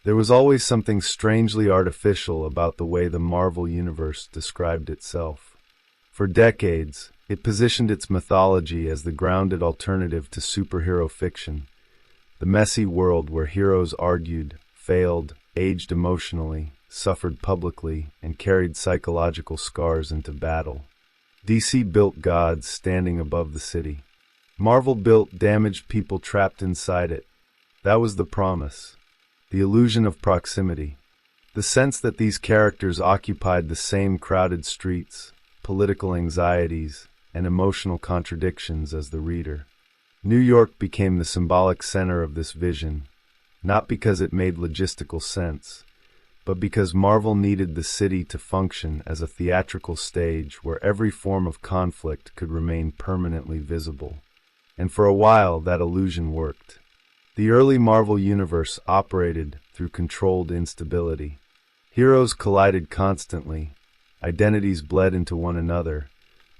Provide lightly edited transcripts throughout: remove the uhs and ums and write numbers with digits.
There was always something strangely artificial about the way the Marvel Universe described itself. For decades, it positioned its mythology as the grounded alternative to superhero fiction, the messy world where heroes argued, failed, aged emotionally, suffered publicly, and carried psychological scars into battle. DC built gods standing above the city. Marvel built damaged people trapped inside it. That was the promise. The illusion of proximity. The sense that these characters occupied the same crowded streets, political anxieties, and emotional contradictions as the reader. New York became the symbolic center of this vision, not because it made logistical sense, but because Marvel needed the city to function as a theatrical stage where every form of conflict could remain permanently visible. And for a while, that illusion worked. The early Marvel Universe operated through controlled instability. Heroes collided constantly, identities bled into one another,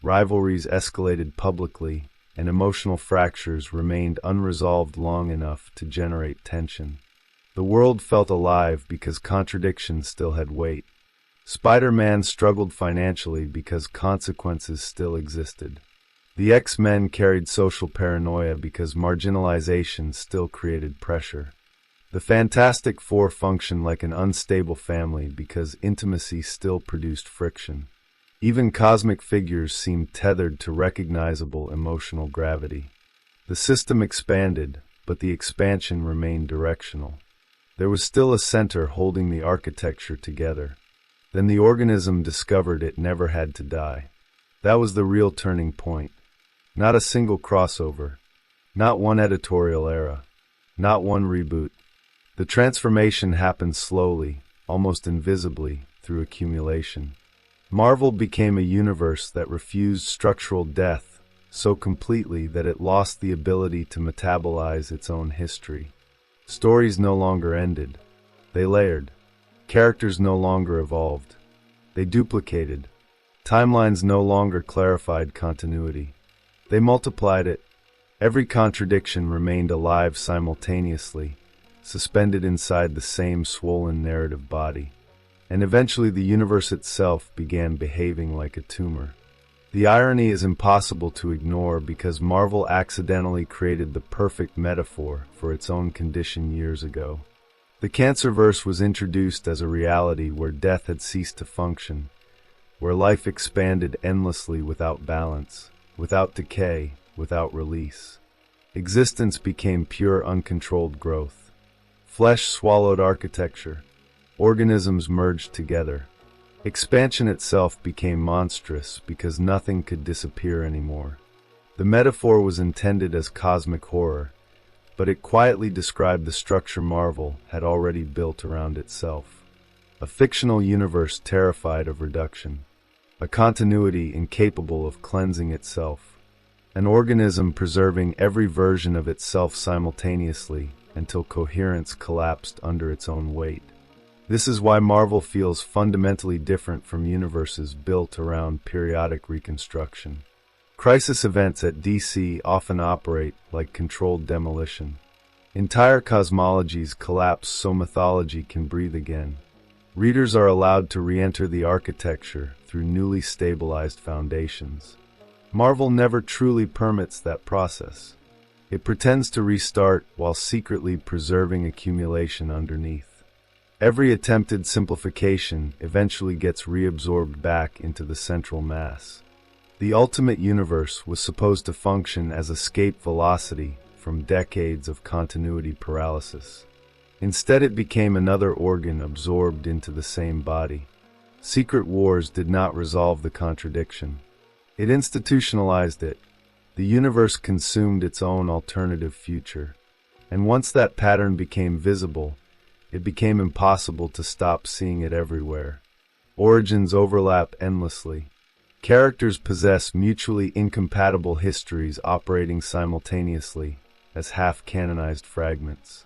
rivalries escalated publicly, and emotional fractures remained unresolved long enough to generate tension. The world felt alive because contradictions still had weight. Spider-Man struggled financially because consequences still existed. The X-Men carried social paranoia because marginalization still created pressure. The Fantastic Four functioned like an unstable family because intimacy still produced friction. Even cosmic figures seemed tethered to recognizable emotional gravity. The system expanded, but the expansion remained directional. There was still a center holding the architecture together. Then the organism discovered it never had to die. That was the real turning point. Not a single crossover. Not one editorial era. Not one reboot. The transformation happened slowly, almost invisibly, through accumulation. Marvel became a universe that refused structural death so completely that it lost the ability to metabolize its own history. Stories no longer ended. They layered. Characters no longer evolved. They duplicated. Timelines no longer clarified continuity. They multiplied it. Every contradiction remained alive simultaneously, suspended inside the same swollen narrative body. And eventually the universe itself began behaving like a tumor. The irony is impossible to ignore because Marvel accidentally created the perfect metaphor for its own condition years ago. The Cancerverse was introduced as a reality where death had ceased to function, where life expanded endlessly without balance, without decay, without release. Existence became pure uncontrolled growth. Flesh swallowed architecture. Organisms merged together. Expansion itself became monstrous because nothing could disappear anymore. The metaphor was intended as cosmic horror, but it quietly described the structure Marvel had already built around itself. A fictional universe terrified of reduction. A continuity incapable of cleansing itself. An organism preserving every version of itself simultaneously until coherence collapsed under its own weight. This is why Marvel feels fundamentally different from universes built around periodic reconstruction. Crisis events at DC often operate like controlled demolition. Entire cosmologies collapse so mythology can breathe again. Readers are allowed to re-enter the architecture through newly stabilized foundations. Marvel never truly permits that process. It pretends to restart while secretly preserving accumulation underneath. Every attempted simplification eventually gets reabsorbed back into the central mass. The Ultimate Universe was supposed to function as escape velocity from decades of continuity paralysis. Instead, it became another organ absorbed into the same body. Secret Wars did not resolve the contradiction. It institutionalized it. The universe consumed its own alternative future. And once that pattern became visible, it became impossible to stop seeing it everywhere. Origins overlap endlessly. Characters possess mutually incompatible histories operating simultaneously as half-canonized fragments.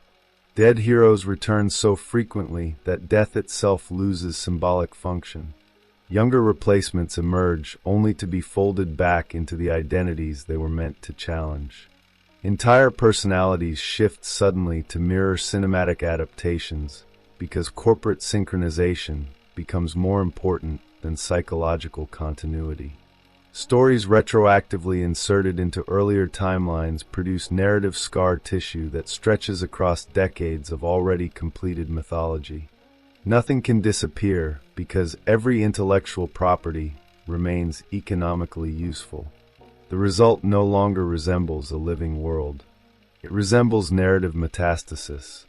Dead heroes return so frequently that death itself loses symbolic function. Younger replacements emerge only to be folded back into the identities they were meant to challenge. Entire personalities shift suddenly to mirror cinematic adaptations, because corporate synchronization becomes more important than psychological continuity. Stories retroactively inserted into earlier timelines produce narrative scar tissue that stretches across decades of already completed mythology. Nothing can disappear because every intellectual property remains economically useful. The result no longer resembles a living world. It resembles narrative metastasis.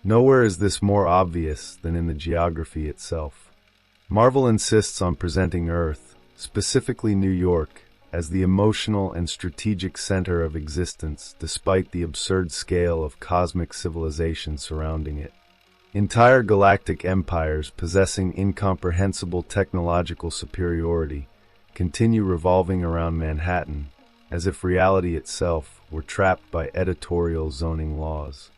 Nowhere is this more obvious than in the geography itself. Marvel insists on presenting Earth, specifically New York, as the emotional and strategic center of existence despite the absurd scale of cosmic civilization surrounding it. Entire galactic empires possessing incomprehensible technological superiority continue revolving around Manhattan as if reality itself were trapped by editorial zoning laws.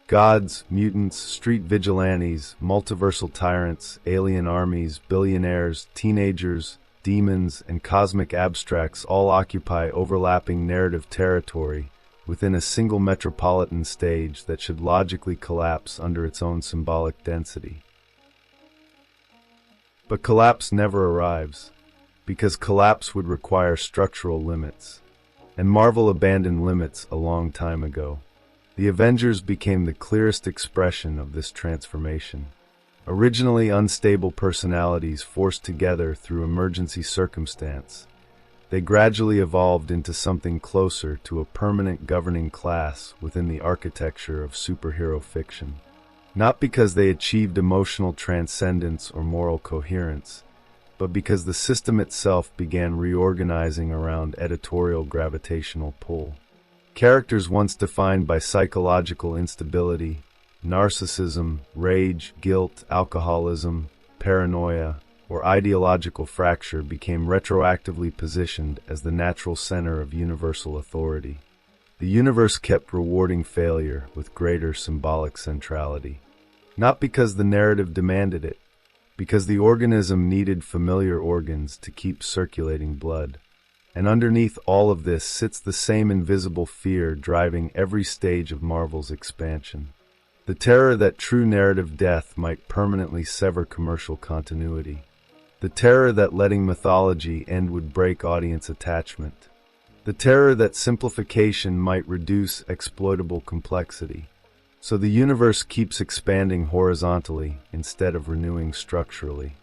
Gods, mutants, street vigilantes, multiversal tyrants, alien armies, billionaires, teenagers, demons, and cosmic abstracts all occupy overlapping narrative territory within a single metropolitan stage that should logically collapse under its own symbolic density. But collapse never arrives, because collapse would require structural limits, and Marvel abandoned limits a long time ago. The Avengers became the clearest expression of this transformation. Originally unstable personalities forced together through emergency circumstance, they gradually evolved into something closer to a permanent governing class within the architecture of superhero fiction. Not because they achieved emotional transcendence or moral coherence, but because the system itself began reorganizing around editorial gravitational pull. Characters once defined by psychological instability, narcissism, rage, guilt, alcoholism, paranoia, or ideological fracture became retroactively positioned as the natural center of universal authority. The universe kept rewarding failure with greater symbolic centrality. Not because the narrative demanded it, because the organism needed familiar organs to keep circulating blood. And underneath all of this sits the same invisible fear driving every stage of Marvel's expansion. The terror that true narrative death might permanently sever commercial continuity. The terror that letting mythology end would break audience attachment. The terror that simplification might reduce exploitable complexity. So the universe keeps expanding horizontally instead of renewing structurally.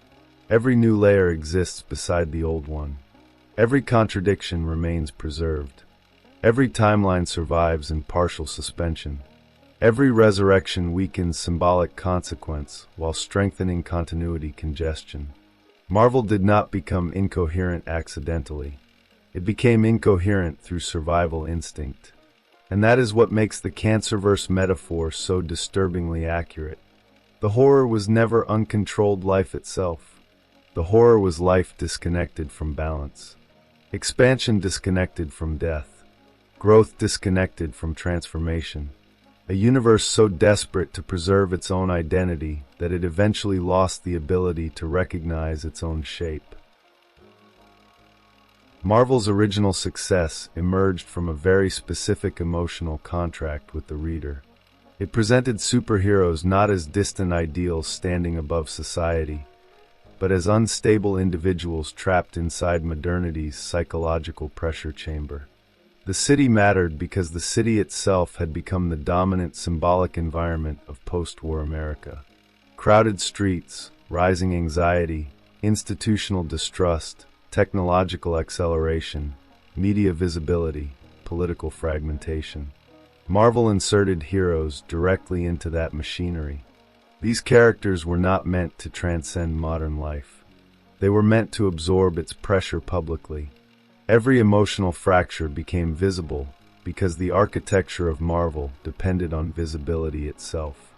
Every new layer exists beside the old one. Every contradiction remains preserved. Every timeline survives in partial suspension. Every resurrection weakens symbolic consequence while strengthening continuity congestion. Marvel did not become incoherent accidentally. It became incoherent through survival instinct. And that is what makes the Cancerverse metaphor so disturbingly accurate. The horror was never uncontrolled life itself. The horror was life disconnected from balance. Expansion disconnected from death. Growth disconnected from transformation. A universe so desperate to preserve its own identity that it eventually lost the ability to recognize its own shape. Marvel's original success emerged from a very specific emotional contract with the reader. It presented superheroes not as distant ideals standing above society, but as unstable individuals trapped inside modernity's psychological pressure chamber. The city mattered because the city itself had become the dominant symbolic environment of post-war America. Crowded streets, rising anxiety, institutional distrust, technological acceleration, media visibility, political fragmentation. Marvel inserted heroes directly into that machinery. These characters were not meant to transcend modern life. They were meant to absorb its pressure publicly. Every emotional fracture became visible because the architecture of Marvel depended on visibility itself.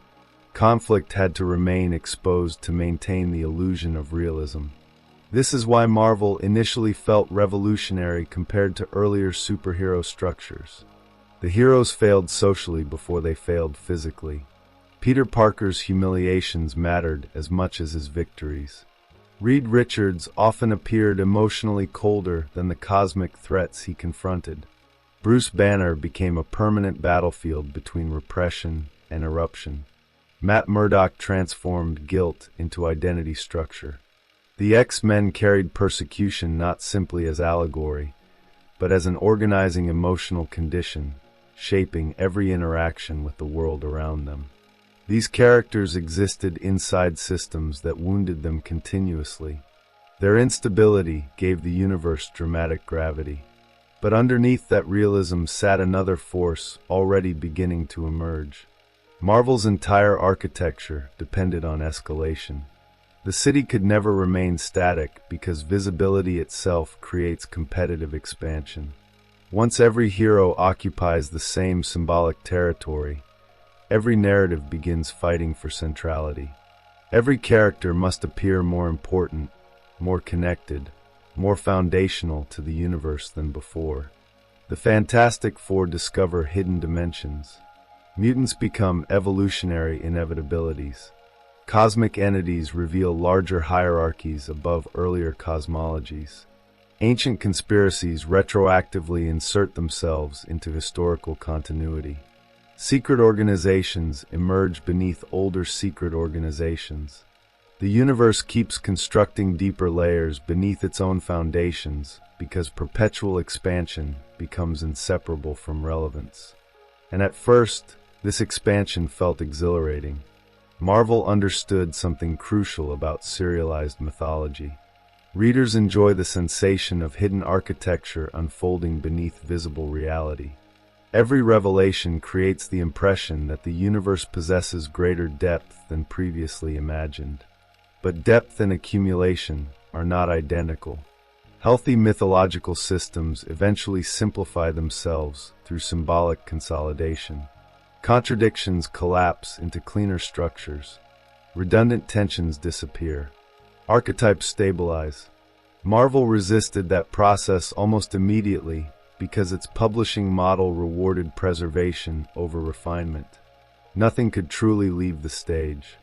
Conflict had to remain exposed to maintain the illusion of realism. This is why Marvel initially felt revolutionary compared to earlier superhero structures. The heroes failed socially before they failed physically. Peter Parker's humiliations mattered as much as his victories. Reed Richards often appeared emotionally colder than the cosmic threats he confronted. Bruce Banner became a permanent battlefield between repression and eruption. Matt Murdock transformed guilt into identity structure. The X-Men carried persecution not simply as allegory, but as an organizing emotional condition, shaping every interaction with the world around them. These characters existed inside systems that wounded them continuously. Their instability gave the universe dramatic gravity. But underneath that realism sat another force already beginning to emerge. Marvel's entire architecture depended on escalation. The city could never remain static because visibility itself creates competitive expansion. Once every hero occupies the same symbolic territory, every narrative begins fighting for centrality. Every character must appear more important, more connected, more foundational to the universe than before. The Fantastic Four discover hidden dimensions. Mutants become evolutionary inevitabilities. Cosmic entities reveal larger hierarchies above earlier cosmologies. Ancient conspiracies retroactively insert themselves into historical continuity. Secret organizations emerge beneath older secret organizations. The universe keeps constructing deeper layers beneath its own foundations because perpetual expansion becomes inseparable from relevance. And at first, this expansion felt exhilarating. Marvel understood something crucial about serialized mythology. Readers enjoy the sensation of hidden architecture unfolding beneath visible reality. Every revelation creates the impression that the universe possesses greater depth than previously imagined. But depth and accumulation are not identical. Healthy mythological systems eventually simplify themselves through symbolic consolidation. Contradictions collapse into cleaner structures. Redundant tensions disappear. Archetypes stabilize. Marvel resisted that process almost immediately because its publishing model rewarded preservation over refinement. Nothing could truly leave the stage.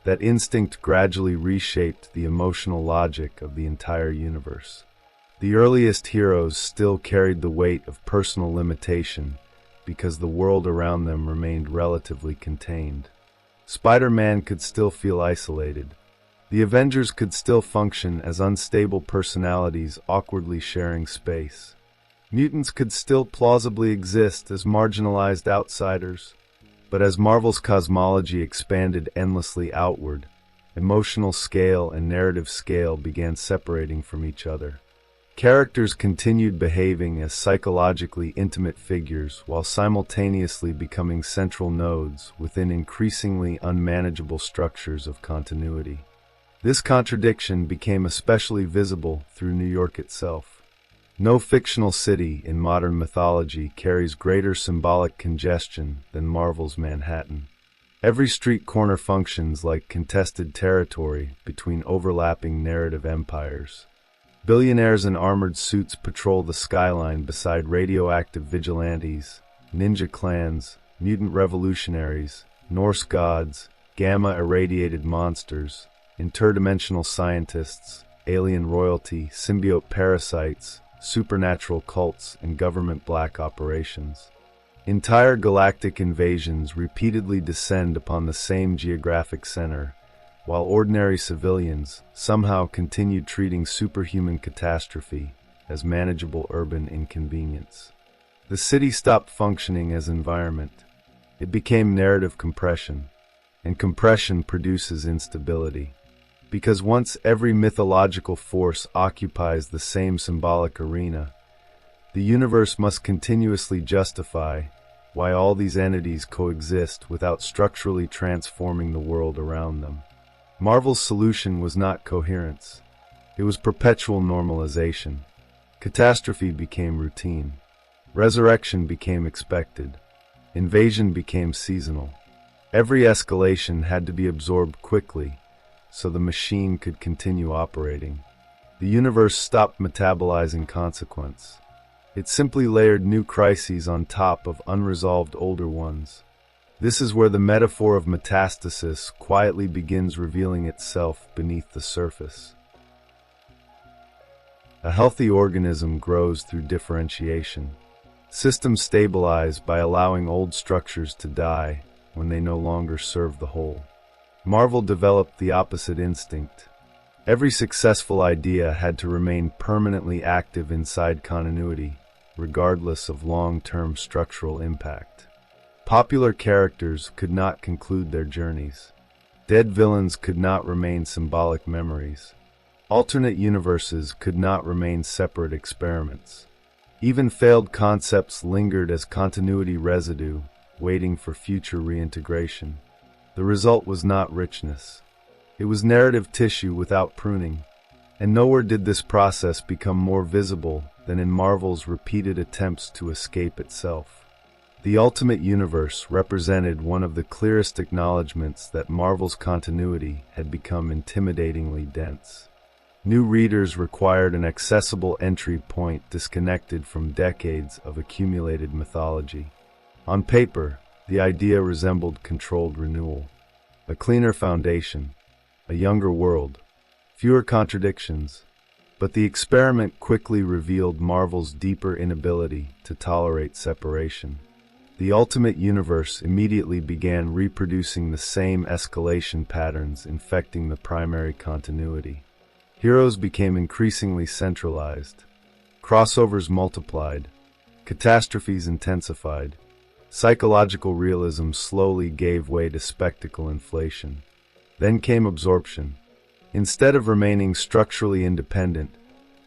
That instinct gradually reshaped the emotional logic of the entire universe. The earliest heroes still carried the weight of personal limitation because the world around them remained relatively contained. Spider-Man could still feel isolated. The Avengers could still function as unstable personalities awkwardly sharing space. Mutants could still plausibly exist as marginalized outsiders. But as Marvel's cosmology expanded endlessly outward, emotional scale and narrative scale began separating from each other. Characters continued behaving as psychologically intimate figures while simultaneously becoming central nodes within increasingly unmanageable structures of continuity. This contradiction became especially visible through New York itself. No fictional city in modern mythology carries greater symbolic congestion than Marvel's Manhattan. Every street corner functions like contested territory between overlapping narrative empires. Billionaires in armored suits patrol the skyline beside radioactive vigilantes, ninja clans, mutant revolutionaries, Norse gods, gamma-irradiated monsters, interdimensional scientists, alien royalty, symbiote parasites, supernatural cults, and government black operations. Entire galactic invasions repeatedly descend upon the same geographic center, while ordinary civilians somehow continued treating superhuman catastrophe as manageable urban inconvenience. The city stopped functioning as environment. It became narrative compression, and compression produces instability. Because once every mythological force occupies the same symbolic arena, the universe must continuously justify why all these entities coexist without structurally transforming the world around them. Marvel's solution was not coherence. It was perpetual normalization. Catastrophe became routine. Resurrection became expected. Invasion became seasonal. Every escalation had to be absorbed quickly so the machine could continue operating. The universe stopped metabolizing consequence. It simply layered new crises on top of unresolved older ones. This is where the metaphor of metastasis quietly begins revealing itself beneath the surface. A healthy organism grows through differentiation. Systems stabilize by allowing old structures to die, when they no longer serve the whole. Marvel developed the opposite instinct. Every successful idea had to remain permanently active inside continuity, regardless of long-term structural impact. Popular characters could not conclude their journeys. Dead villains could not remain symbolic memories. Alternate universes could not remain separate experiments. Even failed concepts lingered as continuity residue, waiting for future reintegration. The result was not richness. It was narrative tissue without pruning, and nowhere did this process become more visible than in Marvel's repeated attempts to escape itself. The Ultimate Universe represented one of the clearest acknowledgments that Marvel's continuity had become intimidatingly dense. New readers required an accessible entry point disconnected from decades of accumulated mythology. On paper, the idea resembled controlled renewal. A cleaner foundation, a younger world, fewer contradictions. But the experiment quickly revealed Marvel's deeper inability to tolerate separation. The Ultimate Universe immediately began reproducing the same escalation patterns infecting the primary continuity. Heroes became increasingly centralized. Crossovers multiplied. Catastrophes intensified. Psychological realism slowly gave way to spectacle inflation. Then came absorption. Instead of remaining structurally independent,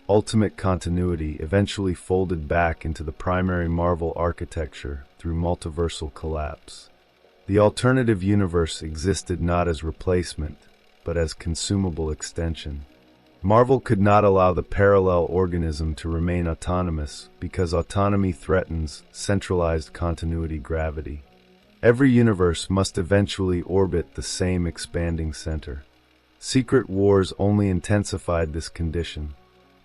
ultimate continuity eventually folded back into the primary Marvel architecture through multiversal collapse. The alternative universe existed not as replacement, but as consumable extension. Marvel could not allow the parallel organism to remain autonomous because autonomy threatens centralized continuity gravity. Every universe must eventually orbit the same expanding center. Secret Wars only intensified this condition.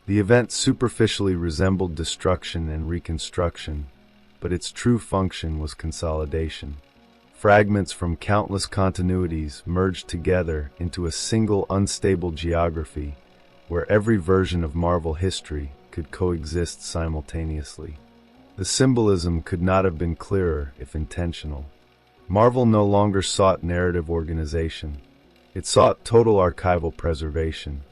The event superficially resembled destruction and reconstruction, but its true function was consolidation. Fragments from countless continuities merged together into a single unstable geography where every version of Marvel history could coexist simultaneously. The symbolism could not have been clearer if intentional. Marvel no longer sought narrative organization. It sought total archival preservation.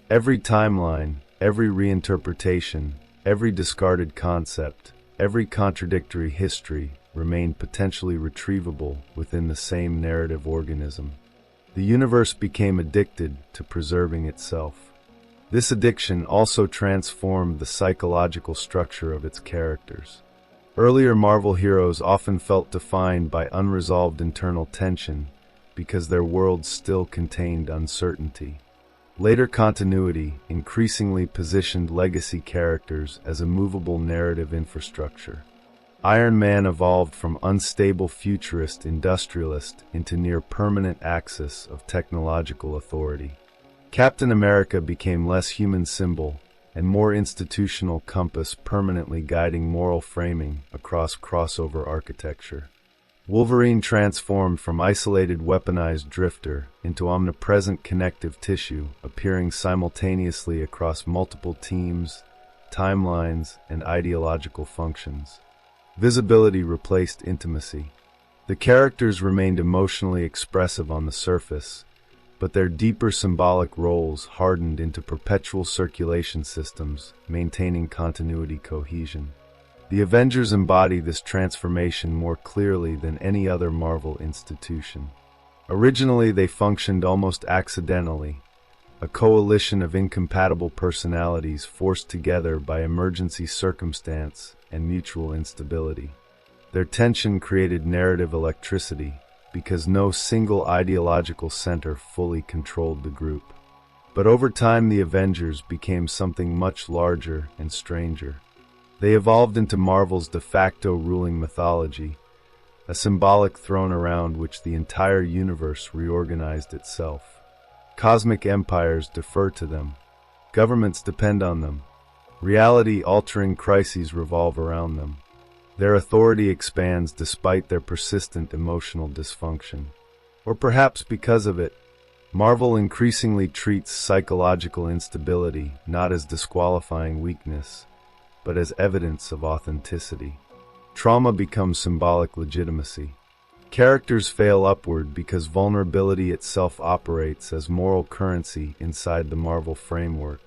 Every timeline, every reinterpretation, every discarded concept, every contradictory history remained potentially retrievable within the same narrative organism. The universe became addicted to preserving itself. This addiction also transformed the psychological structure of its characters. Earlier Marvel heroes often felt defined by unresolved internal tension because their worlds still contained uncertainty. Later continuity increasingly positioned legacy characters as a movable narrative infrastructure. Iron Man evolved from unstable futurist industrialist into near-permanent axis of technological authority. Captain America became less human symbol and more institutional compass permanently guiding moral framing across crossover architecture. Wolverine transformed from isolated weaponized drifter into omnipresent connective tissue, appearing simultaneously across multiple teams, timelines, and ideological functions. Visibility replaced intimacy. The characters remained emotionally expressive on the surface, but their deeper symbolic roles hardened into perpetual circulation systems, maintaining continuity cohesion. The Avengers embody this transformation more clearly than any other Marvel institution. Originally, they functioned almost accidentally, a coalition of incompatible personalities forced together by emergency circumstance and mutual instability. Their tension created narrative electricity, because no single ideological center fully controlled the group. But over time the Avengers became something much larger and stranger. They evolved into Marvel's de facto ruling mythology, a symbolic throne around which the entire universe reorganized itself. Cosmic empires defer to them. Governments depend on them. Reality-altering crises revolve around them. Their authority expands despite their persistent emotional dysfunction. Or perhaps because of it, Marvel increasingly treats psychological instability not as disqualifying weakness, but as evidence of authenticity. Trauma becomes symbolic legitimacy. Characters fail upward because vulnerability itself operates as moral currency inside the Marvel framework.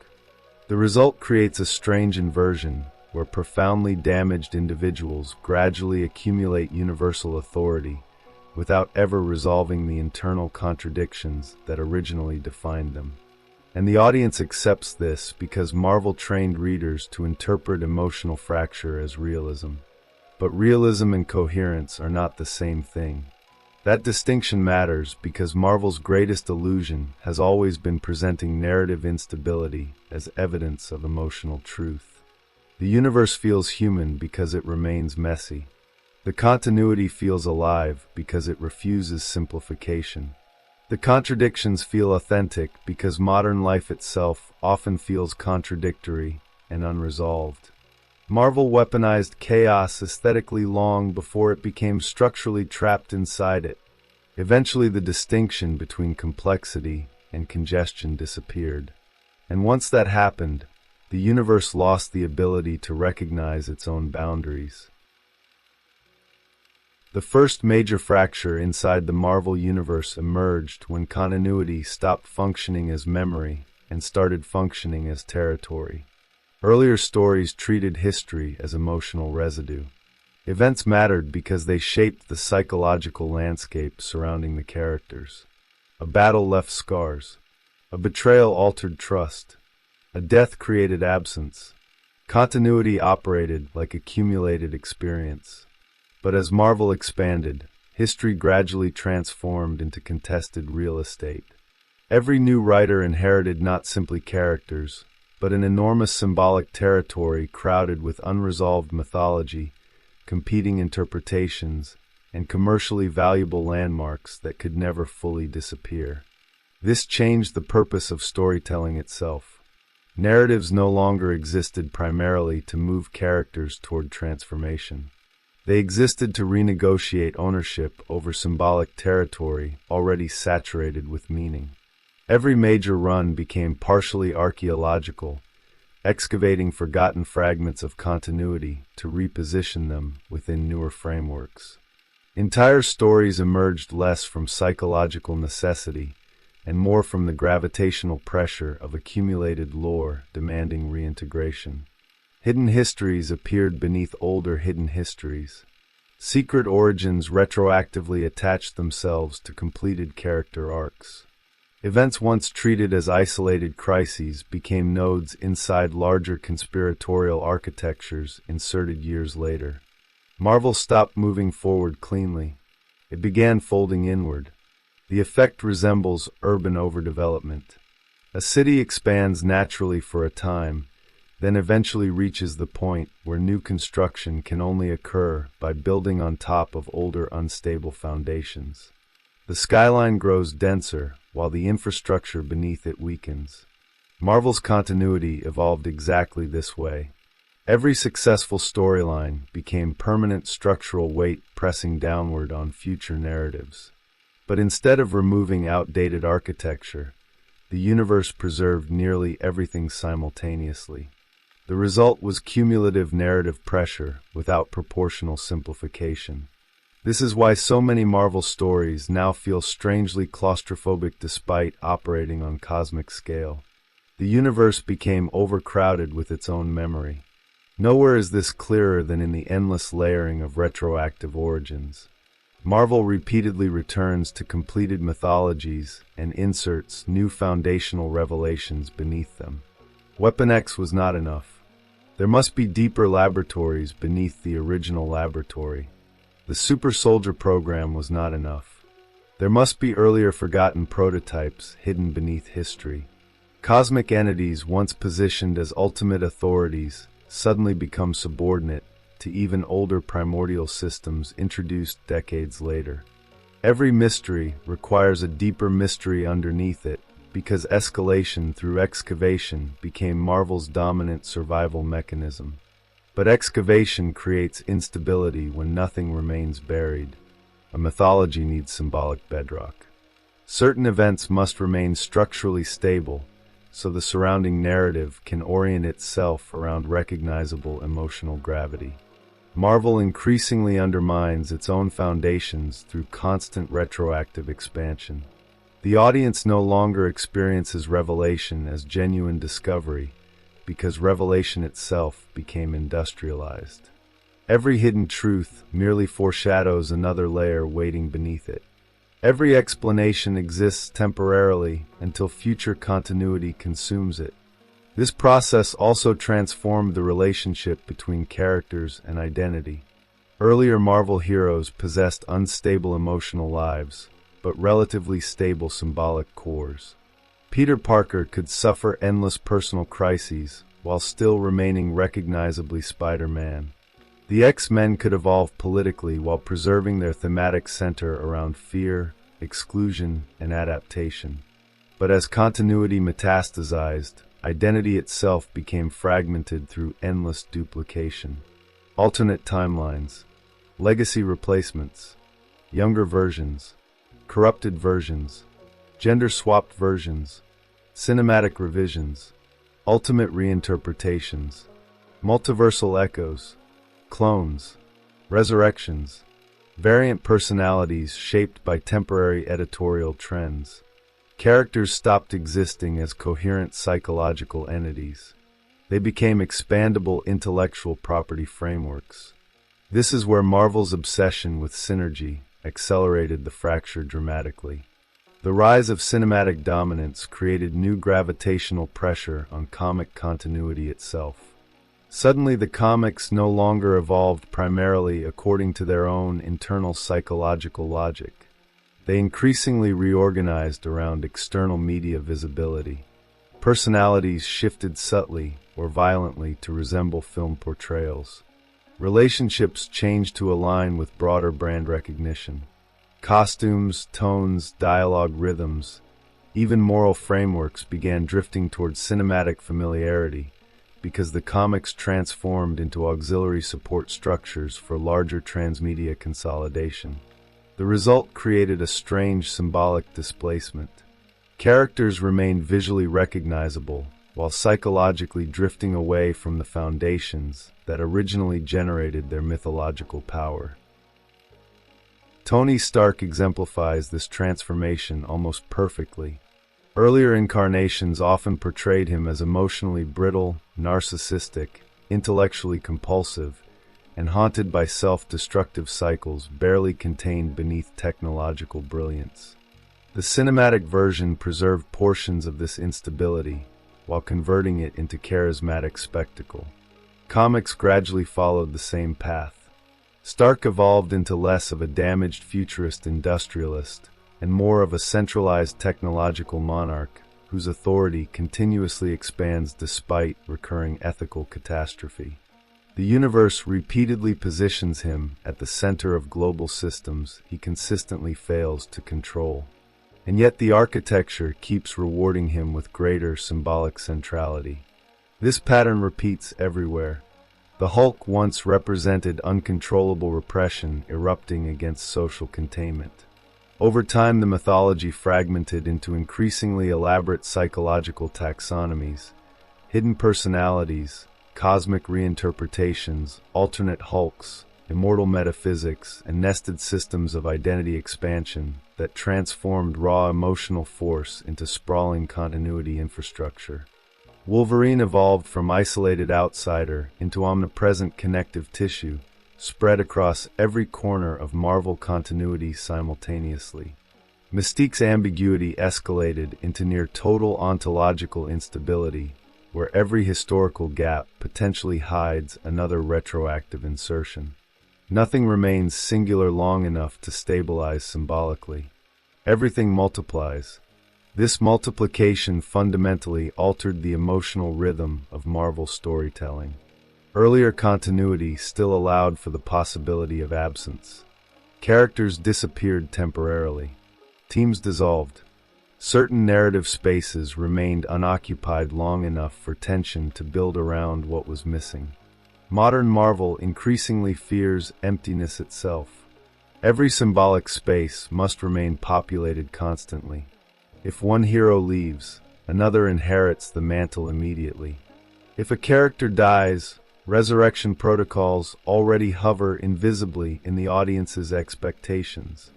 The result creates a strange inversion, where profoundly damaged individuals gradually accumulate universal authority without ever resolving the internal contradictions that originally defined them. And the audience accepts this because Marvel trained readers to interpret emotional fracture as realism. But realism and coherence are not the same thing. That distinction matters because Marvel's greatest illusion has always been presenting narrative instability as evidence of emotional truth. The universe feels human because it remains messy. The continuity feels alive because it refuses simplification. The contradictions feel authentic because modern life itself often feels contradictory and unresolved. Marvel weaponized chaos aesthetically long before it became structurally trapped inside it. Eventually, the distinction between complexity and congestion disappeared. And once that happened, the universe lost the ability to recognize its own boundaries. The first major fracture inside the Marvel universe emerged when continuity stopped functioning as memory and started functioning as territory. Earlier stories treated history as emotional residue. Events mattered because they shaped the psychological landscape surrounding the characters. A battle left scars. A betrayal altered trust. A death created absence. Continuity operated like accumulated experience. But as Marvel expanded, history gradually transformed into contested real estate. Every new writer inherited not simply characters, but an enormous symbolic territory crowded with unresolved mythology, competing interpretations, and commercially valuable landmarks that could never fully disappear. This changed the purpose of storytelling itself. Narratives no longer existed primarily to move characters toward transformation. They existed to renegotiate ownership over symbolic territory already saturated with meaning. Every major run became partially archaeological, excavating forgotten fragments of continuity to reposition them within newer frameworks. Entire stories emerged less from psychological necessity and more from the gravitational pressure of accumulated lore demanding reintegration. Hidden histories appeared beneath older hidden histories. Secret origins retroactively attached themselves to completed character arcs. Events once treated as isolated crises became nodes inside larger conspiratorial architectures inserted years later. Marvel stopped moving forward cleanly. It began folding inward. The effect resembles urban overdevelopment. A city expands naturally for a time, then eventually reaches the point where new construction can only occur by building on top of older unstable foundations. The skyline grows denser, while the infrastructure beneath it weakens. Marvel's continuity evolved exactly this way. Every successful storyline became permanent structural weight pressing downward on future narratives. But instead of removing outdated architecture, the universe preserved nearly everything simultaneously. The result was cumulative narrative pressure without proportional simplification. This is why so many Marvel stories now feel strangely claustrophobic despite operating on cosmic scale. The universe became overcrowded with its own memory. Nowhere is this clearer than in the endless layering of retroactive origins. Marvel repeatedly returns to completed mythologies and inserts new foundational revelations beneath them. Weapon X was not enough. There must be deeper laboratories beneath the original laboratory. The Super Soldier program was not enough. There must be earlier forgotten prototypes hidden beneath history. Cosmic entities once positioned as ultimate authorities suddenly become subordinate to even older primordial systems introduced decades later. Every mystery requires a deeper mystery underneath it, because escalation through excavation became Marvel's dominant survival mechanism. But excavation creates instability when nothing remains buried. A mythology needs symbolic bedrock. Certain events must remain structurally stable, so the surrounding narrative can orient itself around recognizable emotional gravity. Marvel increasingly undermines its own foundations through constant retroactive expansion. The audience no longer experiences revelation as genuine discovery, because revelation itself became industrialized. Every hidden truth merely foreshadows another layer waiting beneath it. Every explanation exists temporarily until future continuity consumes it. This process also transformed the relationship between characters and identity. Earlier Marvel heroes possessed unstable emotional lives, but relatively stable symbolic cores. Peter Parker could suffer endless personal crises while still remaining recognizably Spider-Man. The X-Men could evolve politically while preserving their thematic center around fear, exclusion, and adaptation. But as continuity metastasized, identity itself became fragmented through endless duplication. Alternate timelines, legacy replacements, younger versions, corrupted versions, gender-swapped versions, cinematic revisions, ultimate reinterpretations, multiversal echoes, clones, resurrections, variant personalities shaped by temporary editorial trends. Characters stopped existing as coherent psychological entities. They became expandable intellectual property frameworks. This is where Marvel's obsession with synergy accelerated the fracture dramatically. The rise of cinematic dominance created new gravitational pressure on comic continuity itself. Suddenly, the comics no longer evolved primarily according to their own internal psychological logic. They increasingly reorganized around external media visibility. Personalities shifted subtly or violently to resemble film portrayals. Relationships changed to align with broader brand recognition. Costumes, tones, dialogue rhythms, even moral frameworks began drifting towards cinematic familiarity because the comics transformed into auxiliary support structures for larger transmedia consolidation. The result created a strange symbolic displacement. Characters remained visually recognizable, while psychologically drifting away from the foundations that originally generated their mythological power. Tony Stark exemplifies this transformation almost perfectly. Earlier incarnations often portrayed him as emotionally brittle, narcissistic, intellectually compulsive, and haunted by self-destructive cycles barely contained beneath technological brilliance. The cinematic version preserved portions of this instability, while converting it into charismatic spectacle. Comics gradually followed the same path. Stark evolved into less of a damaged futurist industrialist, and more of a centralized technological monarch whose authority continuously expands despite recurring ethical catastrophe. The universe repeatedly positions him at the center of global systems he consistently fails to control. And yet the architecture keeps rewarding him with greater symbolic centrality. This pattern repeats everywhere. The Hulk once represented uncontrollable repression erupting against social containment. Over time, the mythology fragmented into increasingly elaborate psychological taxonomies, hidden personalities, cosmic reinterpretations, alternate Hulks, immortal metaphysics, and nested systems of identity expansion that transformed raw emotional force into sprawling continuity infrastructure. Wolverine evolved from isolated outsider into omnipresent connective tissue, spread across every corner of Marvel continuity simultaneously. Mystique's ambiguity escalated into near total ontological instability, where every historical gap potentially hides another retroactive insertion. Nothing remains singular long enough to stabilize symbolically. Everything multiplies. This multiplication fundamentally altered the emotional rhythm of Marvel storytelling. Earlier continuity still allowed for the possibility of absence. Characters disappeared temporarily. Teams dissolved. Certain narrative spaces remained unoccupied long enough for tension to build around what was missing. Modern Marvel increasingly fears emptiness itself. Every symbolic space must remain populated constantly. If one hero leaves, another inherits the mantle immediately. If a character dies, Resurrection protocols already hover invisibly in the audience's expectations.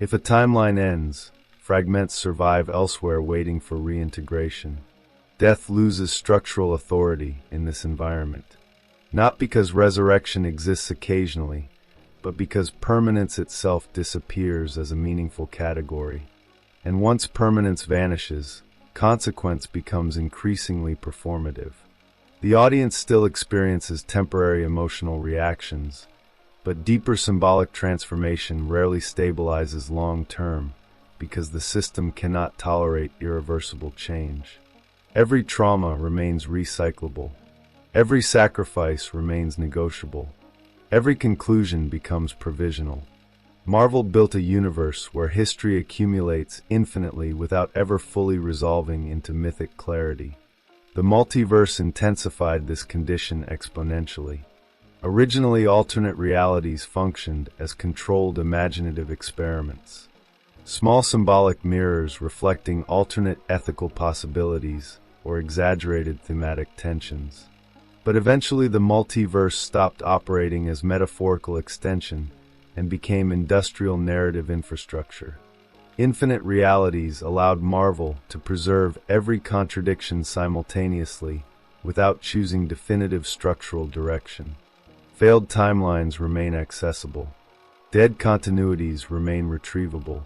If a timeline ends, fragments survive elsewhere waiting for reintegration. Death loses structural authority in this environment. Not because resurrection exists occasionally, but because permanence itself disappears as a meaningful category. And once permanence vanishes, consequence becomes increasingly performative. The audience still experiences temporary emotional reactions, but deeper symbolic transformation rarely stabilizes long-term because the system cannot tolerate irreversible change. Every trauma remains recyclable. Every sacrifice remains negotiable. Every conclusion becomes provisional. Marvel built a universe where history accumulates infinitely without ever fully resolving into mythic clarity. The multiverse intensified this condition exponentially. Originally, alternate realities functioned as controlled imaginative experiments. Small symbolic mirrors reflecting alternate ethical possibilities or exaggerated thematic tensions. But eventually the multiverse stopped operating as metaphorical extension and became industrial narrative infrastructure. Infinite realities allowed Marvel to preserve every contradiction simultaneously without choosing definitive structural direction. Failed timelines remain accessible. Dead continuities remain retrievable.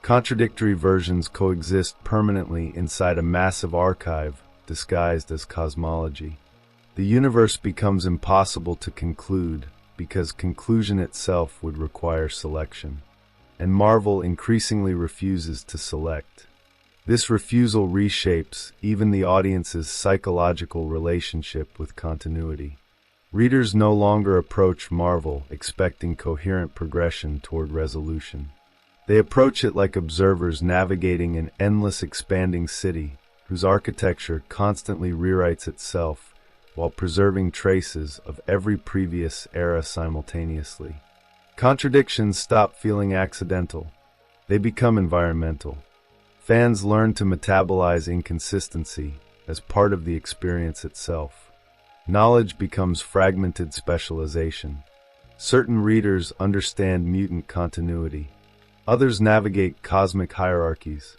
Contradictory versions coexist permanently inside a massive archive disguised as cosmology. The universe becomes impossible to conclude because conclusion itself would require selection. And Marvel increasingly refuses to select. This refusal reshapes even the audience's psychological relationship with continuity. Readers no longer approach Marvel expecting coherent progression toward resolution. They approach it like observers navigating an endless expanding city whose architecture constantly rewrites itself while preserving traces of every previous era simultaneously. Contradictions stop feeling accidental. They become environmental. Fans learn to metabolize inconsistency as part of the experience itself. Knowledge becomes fragmented specialization. Certain readers understand mutant continuity. Others navigate cosmic hierarchies.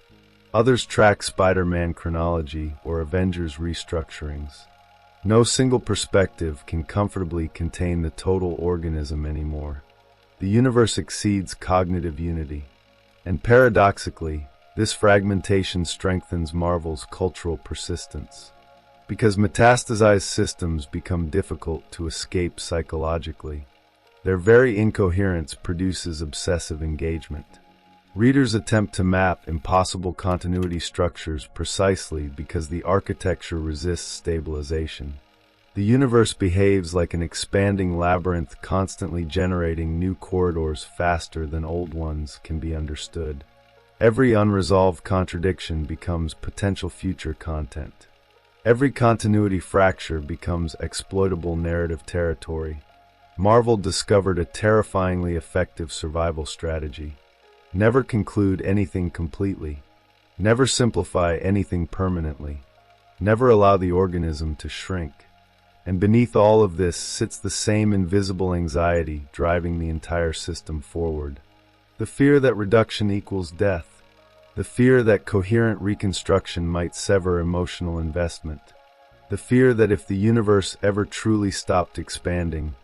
Others track Spider-Man chronology or Avengers restructurings. No single perspective can comfortably contain the total organism anymore. The universe exceeds cognitive unity. And paradoxically, this fragmentation strengthens Marvel's cultural persistence. Because metastasized systems become difficult to escape psychologically, their very incoherence produces obsessive engagement. Readers attempt to map impossible continuity structures precisely because the architecture resists stabilization. The universe behaves like an expanding labyrinth, constantly generating new corridors faster than old ones can be understood. Every unresolved contradiction becomes potential future content. Every continuity fracture becomes exploitable narrative territory. Marvel discovered a terrifyingly effective survival strategy. Never conclude anything completely. Never simplify anything permanently. Never allow the organism to shrink. And beneath all of this sits the same invisible anxiety driving the entire system forward. The fear that reduction equals death. The fear that coherent reconstruction might sever emotional investment. The fear that if the universe ever truly stopped expanding,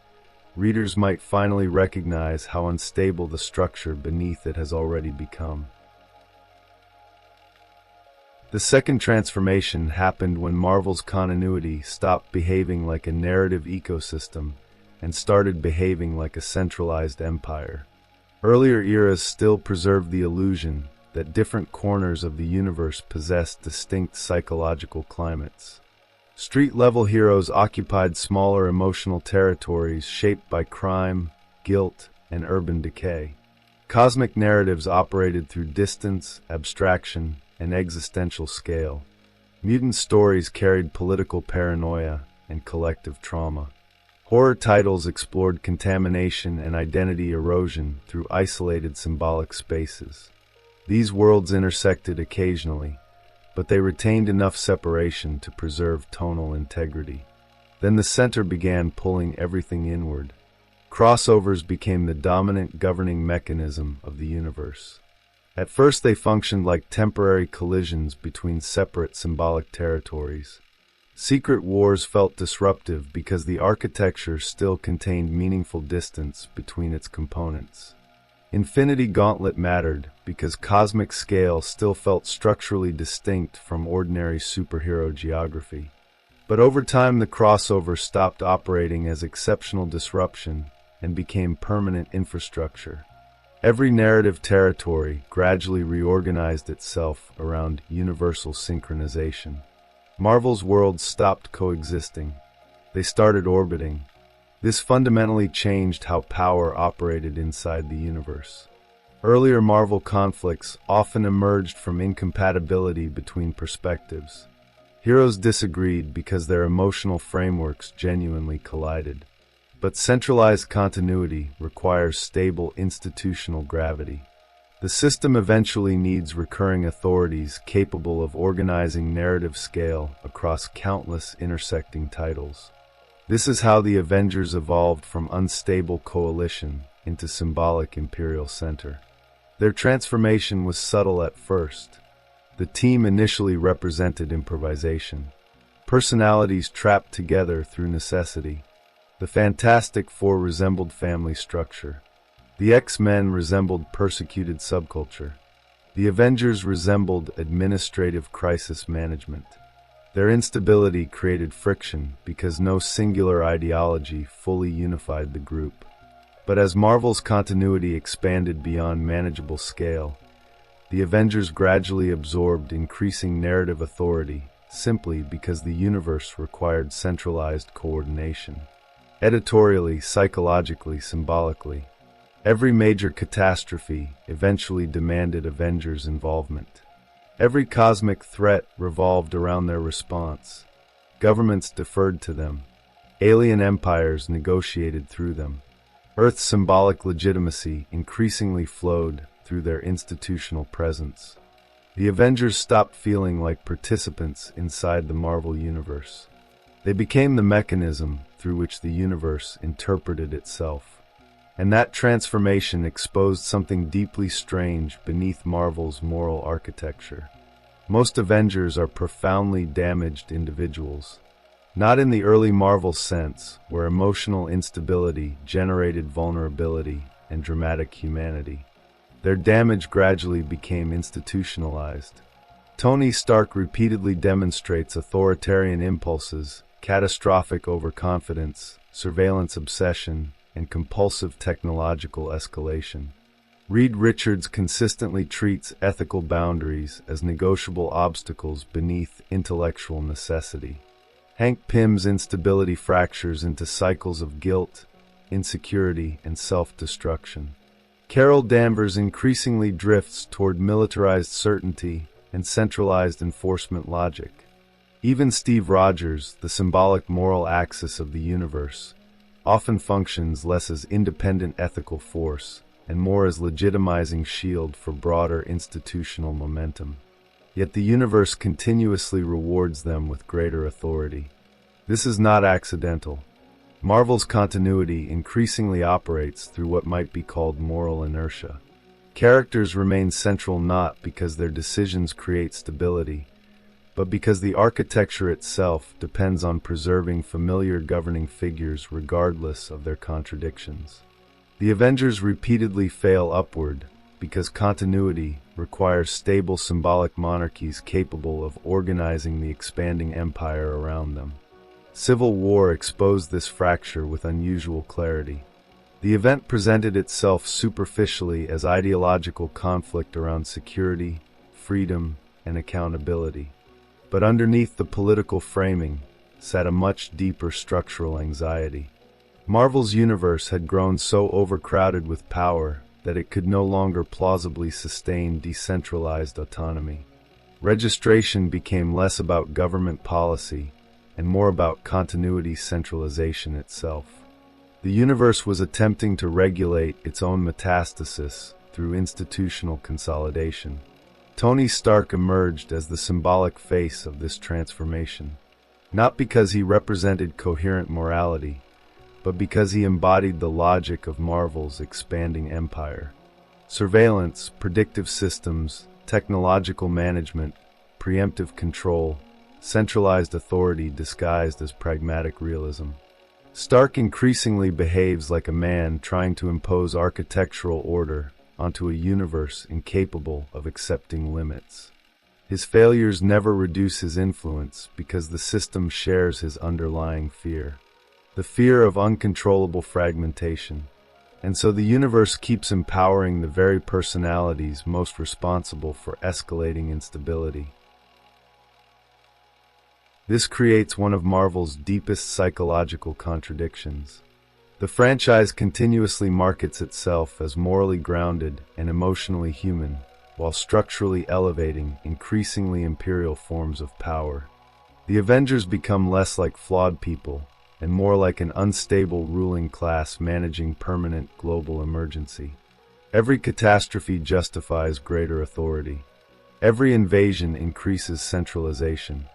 readers might finally recognize how unstable the structure beneath it has already become. The second transformation happened when Marvel's continuity stopped behaving like a narrative ecosystem and started behaving like a centralized empire. Earlier eras still preserved the illusion that different corners of the universe possessed distinct psychological climates. Street-level heroes occupied smaller emotional territories shaped by crime, guilt, and urban decay. Cosmic narratives operated through distance, abstraction, and existential scale. Mutant stories carried political paranoia and collective trauma. Horror titles explored contamination and identity erosion through isolated symbolic spaces. These worlds intersected occasionally, but they retained enough separation to preserve tonal integrity. Then the center began pulling everything inward. Crossovers became the dominant governing mechanism of the universe. At first they functioned like temporary collisions between separate symbolic territories. Secret wars felt disruptive because the architecture still contained meaningful distance between its components. Infinity Gauntlet mattered because cosmic scale still felt structurally distinct from ordinary superhero geography. But over time the crossover stopped operating as exceptional disruption and became permanent infrastructure. Every narrative territory gradually reorganized itself around universal synchronization. Marvel's worlds stopped coexisting. They started orbiting. This fundamentally changed how power operated inside the universe. Earlier Marvel conflicts often emerged from incompatibility between perspectives. Heroes disagreed because their emotional frameworks genuinely collided. But centralized continuity requires stable institutional gravity. The system eventually needs recurring authorities capable of organizing narrative scale across countless intersecting titles. This is how the Avengers evolved from unstable coalition into symbolic imperial center. Their transformation was subtle at first. The team initially represented improvisation. Personalities trapped together through necessity. The Fantastic Four resembled family structure. The X-Men resembled persecuted subculture. The Avengers resembled administrative crisis management. Their instability created friction because no singular ideology fully unified the group. But as Marvel's continuity expanded beyond manageable scale, the Avengers gradually absorbed increasing narrative authority simply because the universe required centralized coordination. Editorially, psychologically, symbolically, every major catastrophe eventually demanded Avengers' involvement. Every cosmic threat revolved around their response. Governments deferred to them. Alien empires negotiated through them. Earth's symbolic legitimacy increasingly flowed through their institutional presence. The Avengers stopped feeling like participants inside the Marvel universe. They became the mechanism through which the universe interpreted itself. And that transformation exposed something deeply strange beneath Marvel's moral architecture. Most Avengers are profoundly damaged individuals. Not in the early Marvel sense, where emotional instability generated vulnerability and dramatic humanity. Their damage gradually became institutionalized. Tony Stark repeatedly demonstrates authoritarian impulses, catastrophic overconfidence, surveillance obsession, and compulsive technological escalation. Reed Richards consistently treats ethical boundaries as negotiable obstacles beneath intellectual necessity. Hank Pym's instability fractures into cycles of guilt, insecurity, and self-destruction. Carol Danvers increasingly drifts toward militarized certainty and centralized enforcement logic. Even Steve Rogers, the symbolic moral axis of the universe, often functions less as independent ethical force and more as legitimizing shield for broader institutional momentum. Yet the universe continuously rewards them with greater authority. This is not accidental. Marvel's continuity increasingly operates through what might be called moral inertia. Characters remain central not because their decisions create stability, but because the architecture itself depends on preserving familiar governing figures regardless of their contradictions. The Avengers repeatedly fail upward because continuity requires stable symbolic monarchies capable of organizing the expanding empire around them. Civil War exposed this fracture with unusual clarity. The event presented itself superficially as ideological conflict around security, freedom, and accountability. But underneath the political framing sat a much deeper structural anxiety. Marvel's universe had grown so overcrowded with power that it could no longer plausibly sustain decentralized autonomy. Registration became less about government policy and more about continuity centralization itself. The universe was attempting to regulate its own metastasis through institutional consolidation. Tony Stark emerged as the symbolic face of this transformation. not because he represented coherent morality, but because he embodied the logic of Marvel's expanding empire. Surveillance, predictive systems, technological management, preemptive control, centralized authority disguised as pragmatic realism. Stark increasingly behaves like a man trying to impose architectural order onto a universe incapable of accepting limits. His failures never reduce his influence because the system shares his underlying fear, the fear of uncontrollable fragmentation. And so the universe keeps empowering the very personalities most responsible for escalating instability. This creates one of Marvel's deepest psychological contradictions. The franchise continuously markets itself as morally grounded and emotionally human, while structurally elevating increasingly imperial forms of power. The Avengers become less like flawed people and more like an unstable ruling class managing permanent global emergency. Every catastrophe justifies greater authority. Every invasion increases centralization.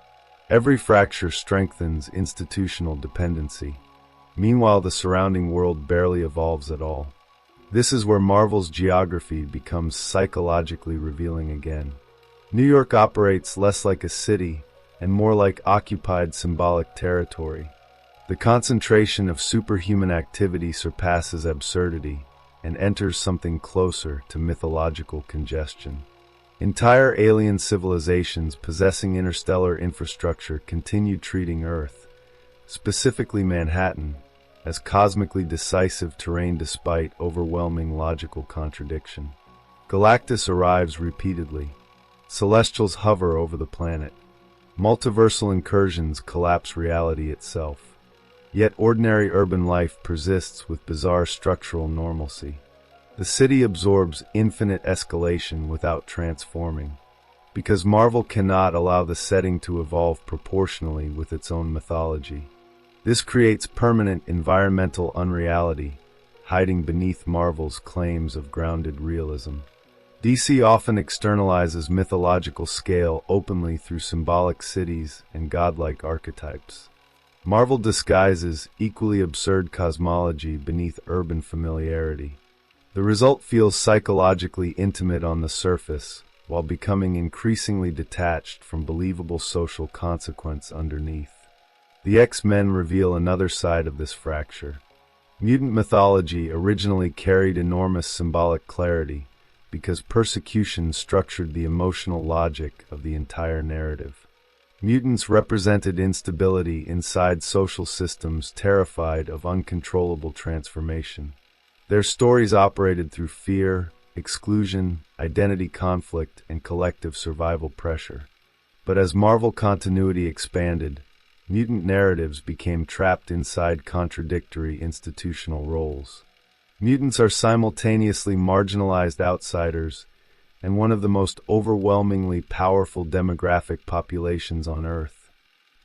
Every fracture strengthens institutional dependency. Meanwhile, the surrounding world barely evolves at all. This is where Marvel's geography becomes psychologically revealing again. New York operates less like a city and more like occupied symbolic territory. The concentration of superhuman activity surpasses absurdity and enters something closer to mythological congestion. Entire alien civilizations possessing interstellar infrastructure continue treating Earth, specifically Manhattan, as cosmically decisive terrain despite overwhelming logical contradiction. Galactus arrives repeatedly. Celestials hover over the planet. Multiversal incursions collapse reality itself. Yet ordinary urban life persists with bizarre structural normalcy. The city absorbs infinite escalation without transforming, because Marvel cannot allow the setting to evolve proportionally with its own mythology. This creates permanent environmental unreality, hiding beneath Marvel's claims of grounded realism. DC often externalizes mythological scale openly through symbolic cities and godlike archetypes. Marvel disguises equally absurd cosmology beneath urban familiarity. The result feels psychologically intimate on the surface, while becoming increasingly detached from believable social consequence underneath. The X-Men reveal another side of this fracture. Mutant mythology originally carried enormous symbolic clarity because persecution structured the emotional logic of the entire narrative. Mutants represented instability inside social systems terrified of uncontrollable transformation. Their stories operated through fear, exclusion, identity conflict, and collective survival pressure. But as Marvel continuity expanded, mutant narratives became trapped inside contradictory institutional roles. Mutants are simultaneously marginalized outsiders and one of the most overwhelmingly powerful demographic populations on Earth.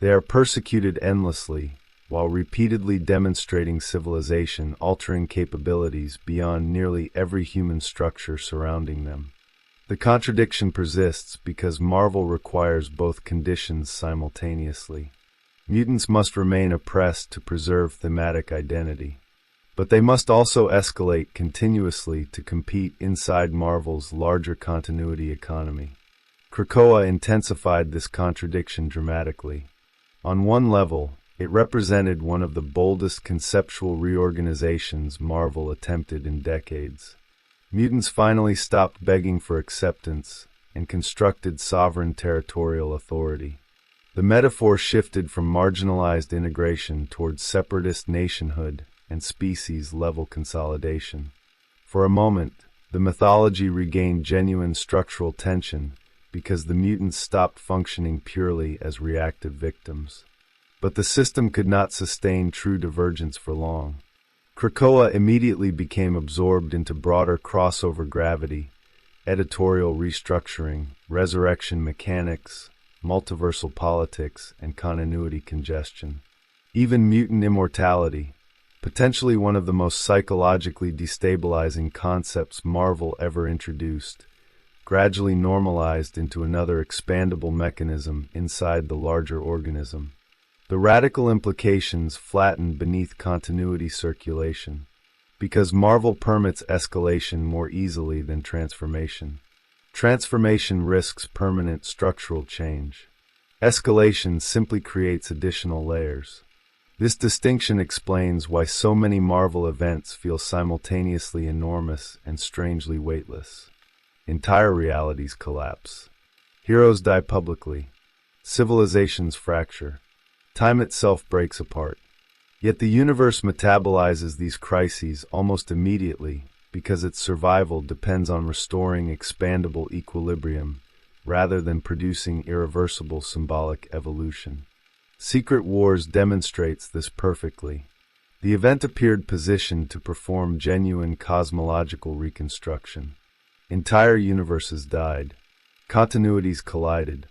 They are persecuted endlessly, while repeatedly demonstrating civilization-altering capabilities beyond nearly every human structure surrounding them. The contradiction persists because Marvel requires both conditions simultaneously. Mutants must remain oppressed to preserve thematic identity, but they must also escalate continuously to compete inside Marvel's larger continuity economy. Krakoa intensified this contradiction dramatically. On one level, it represented one of the boldest conceptual reorganizations Marvel attempted in decades. Mutants finally stopped begging for acceptance and constructed sovereign territorial authority. The metaphor shifted from marginalized integration towards separatist nationhood and species-level consolidation. For a moment, the mythology regained genuine structural tension because the mutants stopped functioning purely as reactive victims. But the system could not sustain true divergence for long. Krakoa immediately became absorbed into broader crossover gravity, editorial restructuring, resurrection mechanics, multiversal politics, and continuity congestion. Even mutant immortality, potentially one of the most psychologically destabilizing concepts Marvel ever introduced, gradually normalized into another expandable mechanism inside the larger organism. The radical implications flatten beneath continuity circulation, because Marvel permits escalation more easily than transformation. Transformation risks permanent structural change. Escalation simply creates additional layers. This distinction explains why so many Marvel events feel simultaneously enormous and strangely weightless. Entire realities collapse. Heroes die publicly. Civilizations fracture. Time itself breaks apart. Yet the universe metabolizes these crises almost immediately because its survival depends on restoring expandable equilibrium rather than producing irreversible symbolic evolution. Secret Wars demonstrates this perfectly. The event appeared positioned to perform genuine cosmological reconstruction. Entire universes died. Continuities collided.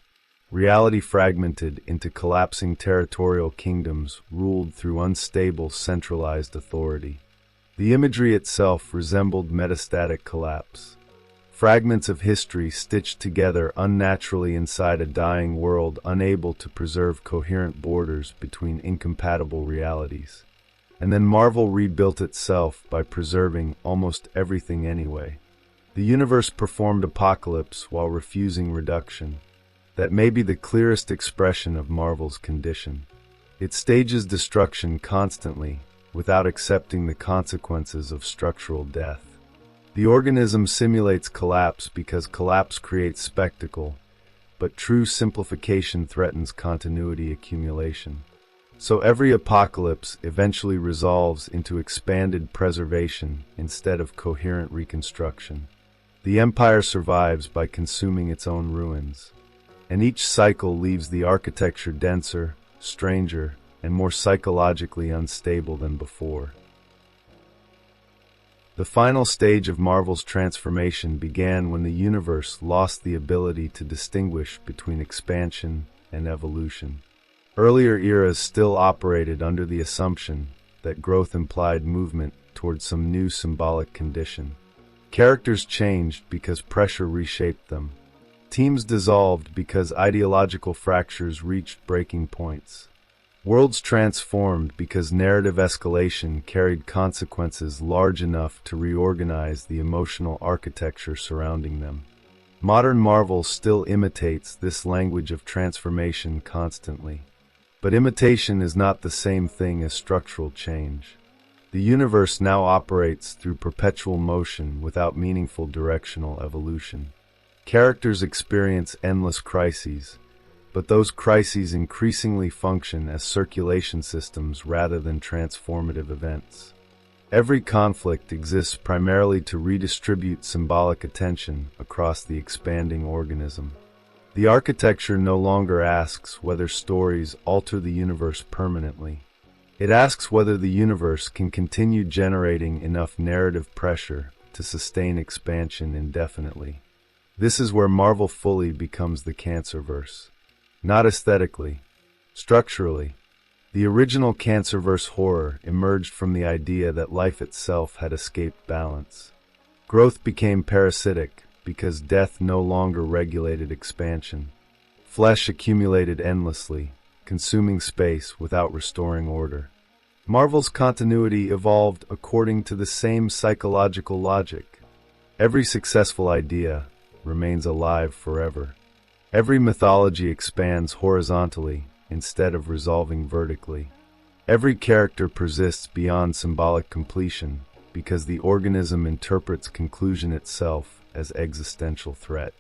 Reality fragmented into collapsing territorial kingdoms ruled through unstable centralized authority. The imagery itself resembled metastatic collapse. Fragments of history stitched together unnaturally inside a dying world unable to preserve coherent borders between incompatible realities. And then Marvel rebuilt itself by preserving almost everything anyway. The universe performed apocalypse while refusing reduction. That may be the clearest expression of Marvel's condition. It stages destruction constantly, without accepting the consequences of structural death. The organism simulates collapse because collapse creates spectacle, but true simplification threatens continuity accumulation. So every apocalypse eventually resolves into expanded preservation instead of coherent reconstruction. The empire survives by consuming its own ruins. And each cycle leaves the architecture denser, stranger, and more psychologically unstable than before. The final stage of Marvel's transformation began when the universe lost the ability to distinguish between expansion and evolution. Earlier eras still operated under the assumption that growth implied movement towards some new symbolic condition. Characters changed because pressure reshaped them. Teams dissolved because ideological fractures reached breaking points. Worlds transformed because narrative escalation carried consequences large enough to reorganize the emotional architecture surrounding them. Modern Marvel still imitates this language of transformation constantly. But imitation is not the same thing as structural change. The universe now operates through perpetual motion without meaningful directional evolution. Characters experience endless crises, but those crises increasingly function as circulation systems rather than transformative events. Every conflict exists primarily to redistribute symbolic attention across the expanding organism. The architecture no longer asks whether stories alter the universe permanently. It asks whether the universe can continue generating enough narrative pressure to sustain expansion indefinitely. This is where Marvel fully becomes the Cancerverse. Not aesthetically, structurally. The original Cancerverse horror emerged from the idea that life itself had escaped balance. Growth became parasitic because death no longer regulated expansion. Flesh accumulated endlessly, consuming space without restoring order. Marvel's continuity evolved according to the same psychological logic. Every successful idea remains alive forever. Every mythology expands horizontally instead of resolving vertically. Every character persists beyond symbolic completion because the organism interprets conclusion itself as existential threat.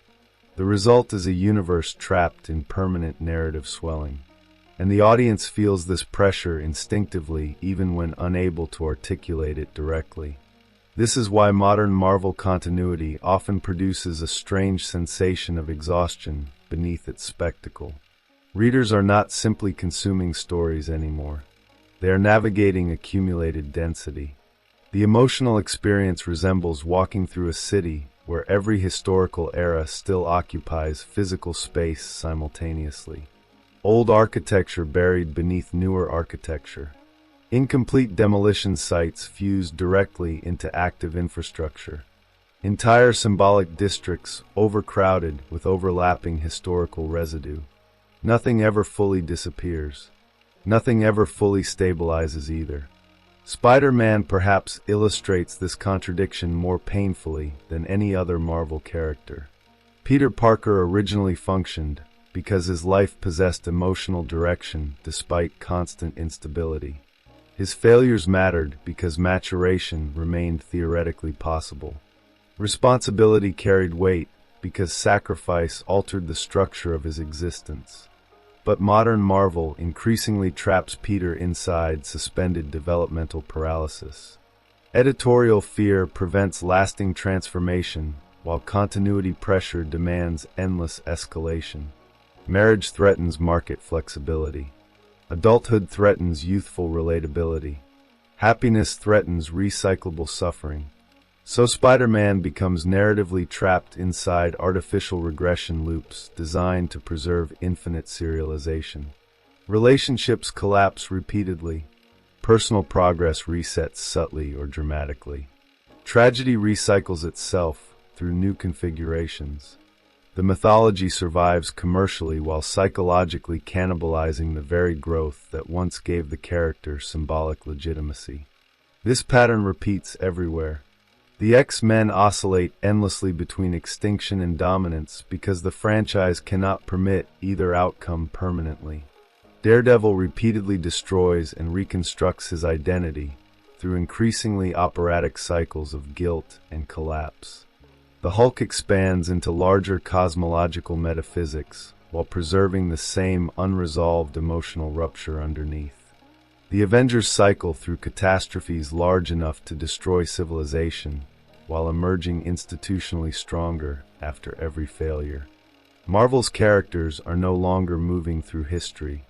The result is a universe trapped in permanent narrative swelling. And the audience feels this pressure instinctively even when unable to articulate it directly. This is why modern Marvel continuity often produces a strange sensation of exhaustion beneath its spectacle. Readers are not simply consuming stories anymore. They are navigating accumulated density. The emotional experience resembles walking through a city where every historical era still occupies physical space simultaneously. Old architecture buried beneath newer architecture. Incomplete demolition sites fused directly into active infrastructure. Entire symbolic districts overcrowded with overlapping historical residue. Nothing ever fully disappears. Nothing ever fully stabilizes either. Spider-Man perhaps illustrates this contradiction more painfully than any other Marvel character. Peter Parker originally functioned because his life possessed emotional direction despite constant instability. His failures mattered because maturation remained theoretically possible. Responsibility carried weight because sacrifice altered the structure of his existence. But modern Marvel increasingly traps Peter inside suspended developmental paralysis. Editorial fear prevents lasting transformation, while continuity pressure demands endless escalation. Marriage threatens market flexibility. Adulthood threatens youthful relatability. Happiness threatens recyclable suffering. So Spider-Man becomes narratively trapped inside artificial regression loops designed to preserve infinite serialization. Relationships collapse repeatedly. Personal progress resets subtly or dramatically. Tragedy recycles itself through new configurations. The mythology survives commercially while psychologically cannibalizing the very growth that once gave the character symbolic legitimacy. This pattern repeats everywhere. The X-Men oscillate endlessly between extinction and dominance because the franchise cannot permit either outcome permanently. Daredevil repeatedly destroys and reconstructs his identity through increasingly operatic cycles of guilt and collapse. The Hulk expands into larger cosmological metaphysics while preserving the same unresolved emotional rupture underneath. The Avengers cycle through catastrophes large enough to destroy civilization while emerging institutionally stronger after every failure. Marvel's characters are no longer moving through history.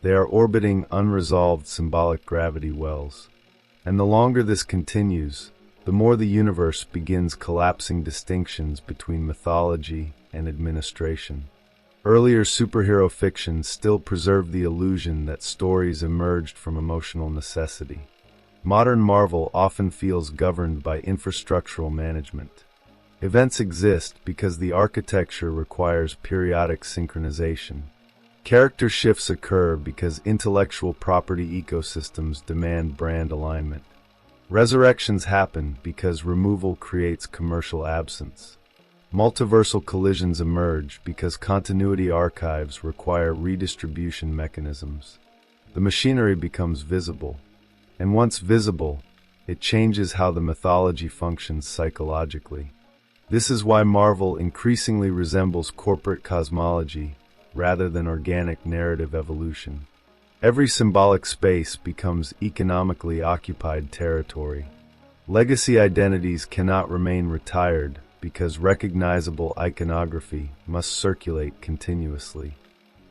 They are orbiting unresolved symbolic gravity wells. And the longer this continues, the more the universe begins collapsing distinctions between mythology and administration. Earlier superhero fiction still preserved the illusion that stories emerged from emotional necessity. Modern Marvel often feels governed by infrastructural management. Events exist because the architecture requires periodic synchronization. Character shifts occur because intellectual property ecosystems demand brand alignment. Resurrections happen because removal creates commercial absence. Multiversal collisions emerge because continuity archives require redistribution mechanisms. The machinery becomes visible, and once visible, it changes how the mythology functions psychologically. This is why Marvel increasingly resembles corporate cosmology rather than organic narrative evolution. Every symbolic space becomes economically occupied territory. Legacy identities cannot remain retired because recognizable iconography must circulate continuously.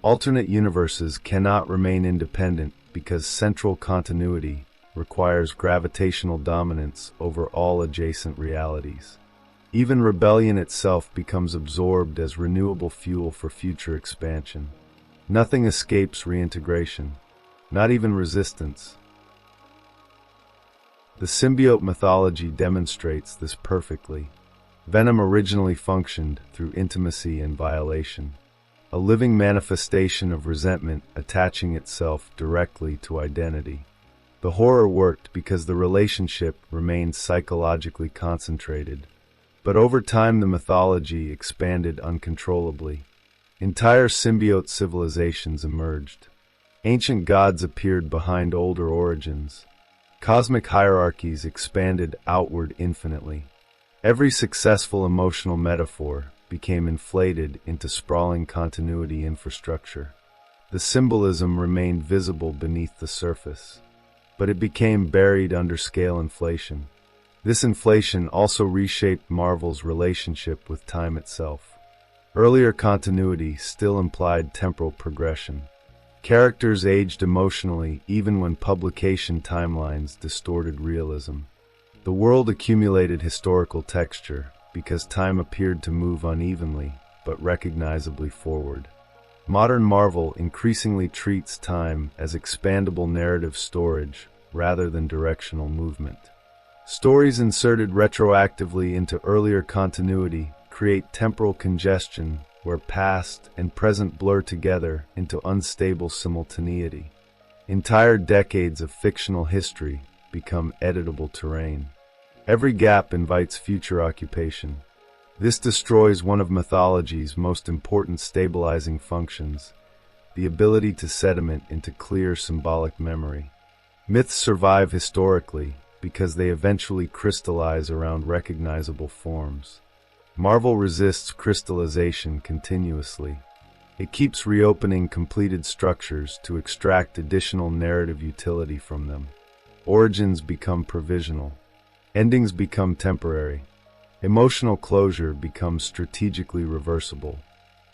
Alternate universes cannot remain independent because central continuity requires gravitational dominance over all adjacent realities. Even rebellion itself becomes absorbed as renewable fuel for future expansion. Nothing escapes reintegration, not even resistance. The symbiote mythology demonstrates this perfectly. Venom originally functioned through intimacy and violation, a living manifestation of resentment attaching itself directly to identity. The horror worked because the relationship remained psychologically concentrated, but over time the mythology expanded uncontrollably. Entire symbiote civilizations emerged. Ancient gods appeared behind older origins. Cosmic hierarchies expanded outward infinitely. Every successful emotional metaphor became inflated into sprawling continuity infrastructure. The symbolism remained visible beneath the surface, but it became buried under scale inflation. This inflation also reshaped Marvel's relationship with time itself. Earlier continuity still implied temporal progression. Characters aged emotionally even when publication timelines distorted realism. The world accumulated historical texture because time appeared to move unevenly but recognizably forward. Modern Marvel increasingly treats time as expandable narrative storage rather than directional movement. Stories inserted retroactively into earlier continuity create temporal congestion where past and present blur together into unstable simultaneity. Entire decades of fictional history become editable terrain. Every gap invites future occupation. This destroys one of mythology's most important stabilizing functions, the ability to sediment into clear symbolic memory. Myths survive historically because they eventually crystallize around recognizable forms. Marvel resists crystallization continuously. It keeps reopening completed structures to extract additional narrative utility from them. Origins become provisional. Endings become temporary. Emotional closure becomes strategically reversible.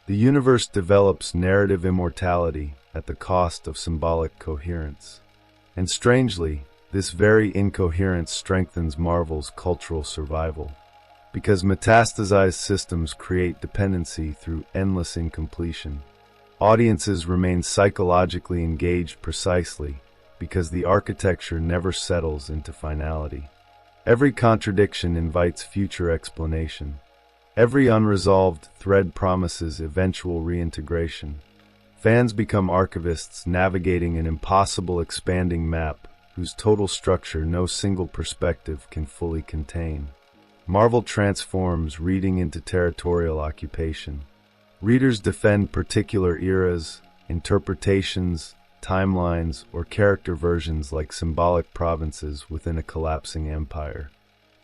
The universe develops narrative immortality at the cost of symbolic coherence. And strangely, this very incoherence strengthens Marvel's cultural survival. Because metastasized systems create dependency through endless incompletion, audiences remain psychologically engaged precisely because the architecture never settles into finality. Every contradiction invites future explanation. Every unresolved thread promises eventual reintegration. Fans become archivists navigating an impossible expanding map whose total structure no single perspective can fully contain. Marvel transforms reading into territorial occupation. Readers defend particular eras, interpretations, timelines, or character versions like symbolic provinces within a collapsing empire.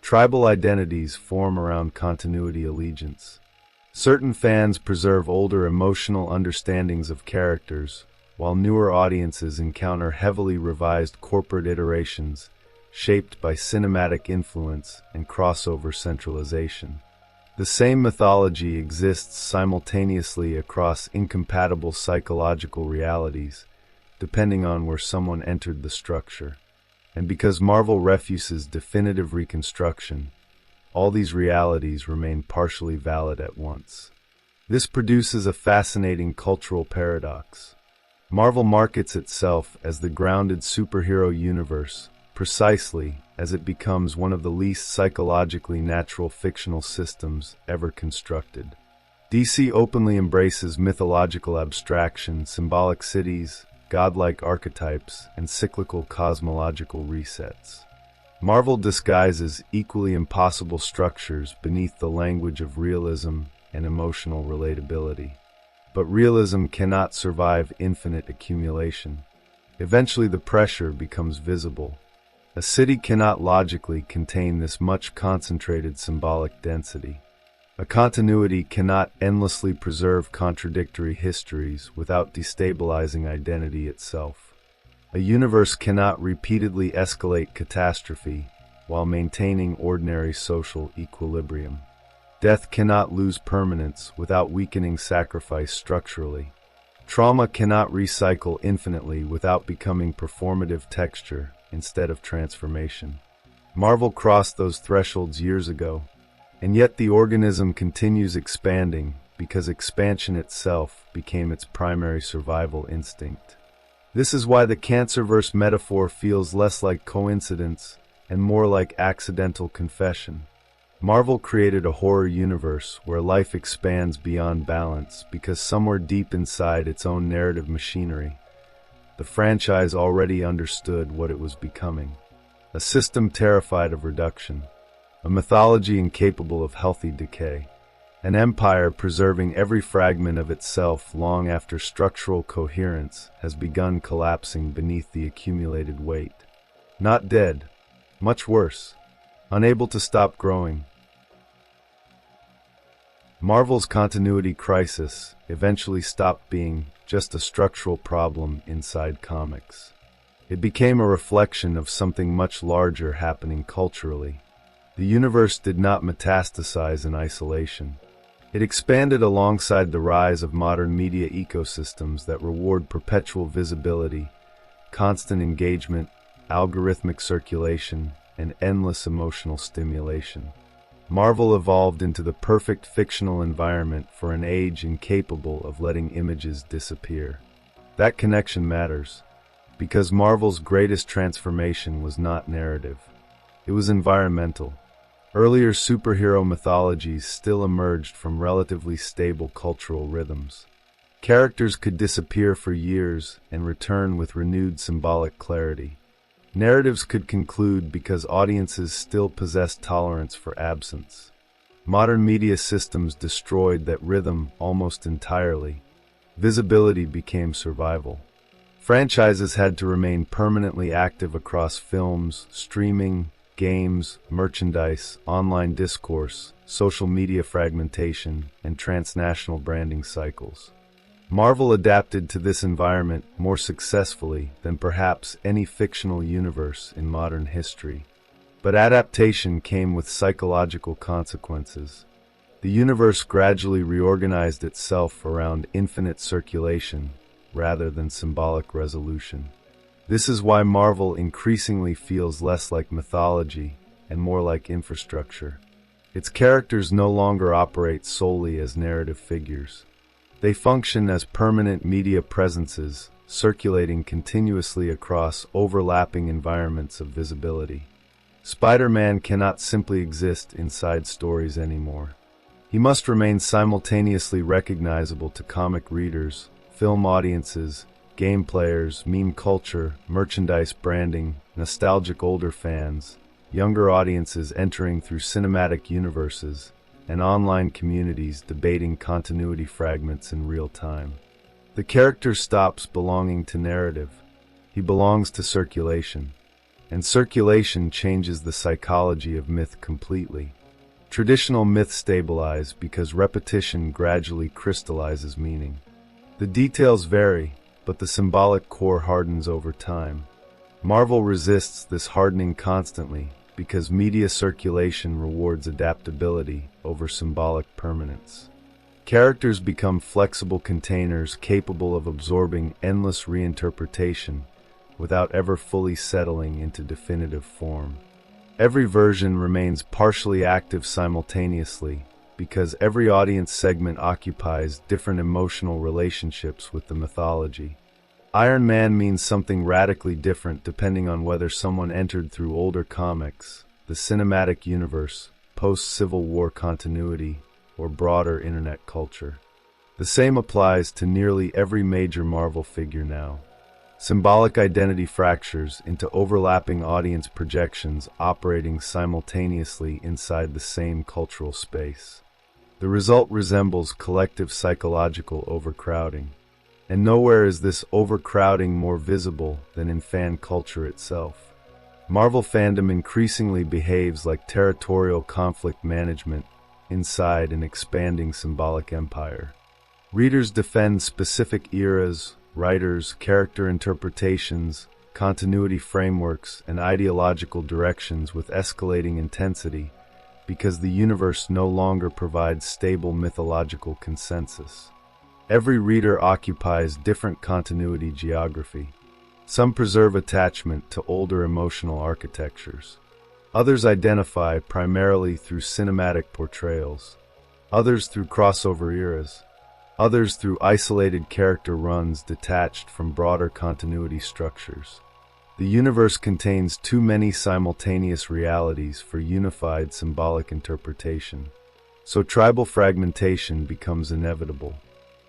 Tribal identities form around continuity allegiance. Certain fans preserve older emotional understandings of characters, while newer audiences encounter heavily revised corporate iterations shaped by cinematic influence and crossover centralization. The same mythology exists simultaneously across incompatible psychological realities, depending on where someone entered the structure. And because Marvel refuses definitive reconstruction, all these realities remain partially valid at once. This produces a fascinating cultural paradox. Marvel markets itself as the grounded superhero universe, precisely as it becomes one of the least psychologically natural fictional systems ever constructed. DC openly embraces mythological abstraction, symbolic cities, godlike archetypes, and cyclical cosmological resets. Marvel disguises equally impossible structures beneath the language of realism and emotional relatability. But realism cannot survive infinite accumulation. Eventually the pressure becomes visible. A city cannot logically contain this much concentrated symbolic density. A continuity cannot endlessly preserve contradictory histories without destabilizing identity itself. A universe cannot repeatedly escalate catastrophe while maintaining ordinary social equilibrium. Death cannot lose permanence without weakening sacrifice structurally. Trauma cannot recycle infinitely without becoming performative texture instead of transformation. Marvel crossed those thresholds years ago, and yet the organism continues expanding because expansion itself became its primary survival instinct. This is why the Cancerverse metaphor feels less like coincidence and more like accidental confession. Marvel created a horror universe where life expands beyond balance because somewhere deep inside its own narrative machinery, the franchise already understood what it was becoming. A system terrified of reduction, a mythology incapable of healthy decay, an empire preserving every fragment of itself long after structural coherence has begun collapsing beneath the accumulated weight. Not dead, much worse, unable to stop growing. Marvel's continuity crisis eventually stopped being just a structural problem inside comics. It became a reflection of something much larger happening culturally. The universe did not metastasize in isolation. It expanded alongside the rise of modern media ecosystems that reward perpetual visibility, constant engagement, algorithmic circulation, and endless emotional stimulation. Marvel evolved into the perfect fictional environment for an age incapable of letting images disappear. That connection matters, because Marvel's greatest transformation was not narrative. It was environmental. Earlier superhero mythologies still emerged from relatively stable cultural rhythms. Characters could disappear for years and return with renewed symbolic clarity. Narratives could conclude because audiences still possessed tolerance for absence. Modern media systems destroyed that rhythm almost entirely. Visibility became survival. Franchises had to remain permanently active across films, streaming, games, merchandise, online discourse, social media fragmentation, and transnational branding cycles. Marvel adapted to this environment more successfully than perhaps any fictional universe in modern history. But adaptation came with psychological consequences. The universe gradually reorganized itself around infinite circulation rather than symbolic resolution. This is why Marvel increasingly feels less like mythology and more like infrastructure. Its characters no longer operate solely as narrative figures. They function as permanent media presences, circulating continuously across overlapping environments of visibility. Spider-Man cannot simply exist inside stories anymore. He must remain simultaneously recognizable to comic readers, film audiences, game players, meme culture, merchandise branding, nostalgic older fans, younger audiences entering through cinematic universes, and online communities debating continuity fragments in real time. The character stops belonging to narrative. He belongs to circulation. And circulation changes the psychology of myth completely. Traditional myths stabilize because repetition gradually crystallizes meaning. The details vary, but the symbolic core hardens over time. Marvel resists this hardening constantly because media circulation rewards adaptability over symbolic permanence. Characters become flexible containers capable of absorbing endless reinterpretation without ever fully settling into definitive form. Every version remains partially active simultaneously because every audience segment occupies different emotional relationships with the mythology. Iron Man means something radically different depending on whether someone entered through older comics, the cinematic universe, post-Civil War continuity, or broader internet culture. The same applies to nearly every major Marvel figure now. Symbolic identity fractures into overlapping audience projections operating simultaneously inside the same cultural space. The result resembles collective psychological overcrowding. And nowhere is this overcrowding more visible than in fan culture itself. Marvel fandom increasingly behaves like territorial conflict management inside an expanding symbolic empire. Readers defend specific eras, writers, character interpretations, continuity frameworks, and ideological directions with escalating intensity because the universe no longer provides stable mythological consensus. Every reader occupies different continuity geography. Some preserve attachment to older emotional architectures. Others identify primarily through cinematic portrayals. Others through crossover eras. Others through isolated character runs detached from broader continuity structures. The universe contains too many simultaneous realities for unified symbolic interpretation. So tribal fragmentation becomes inevitable.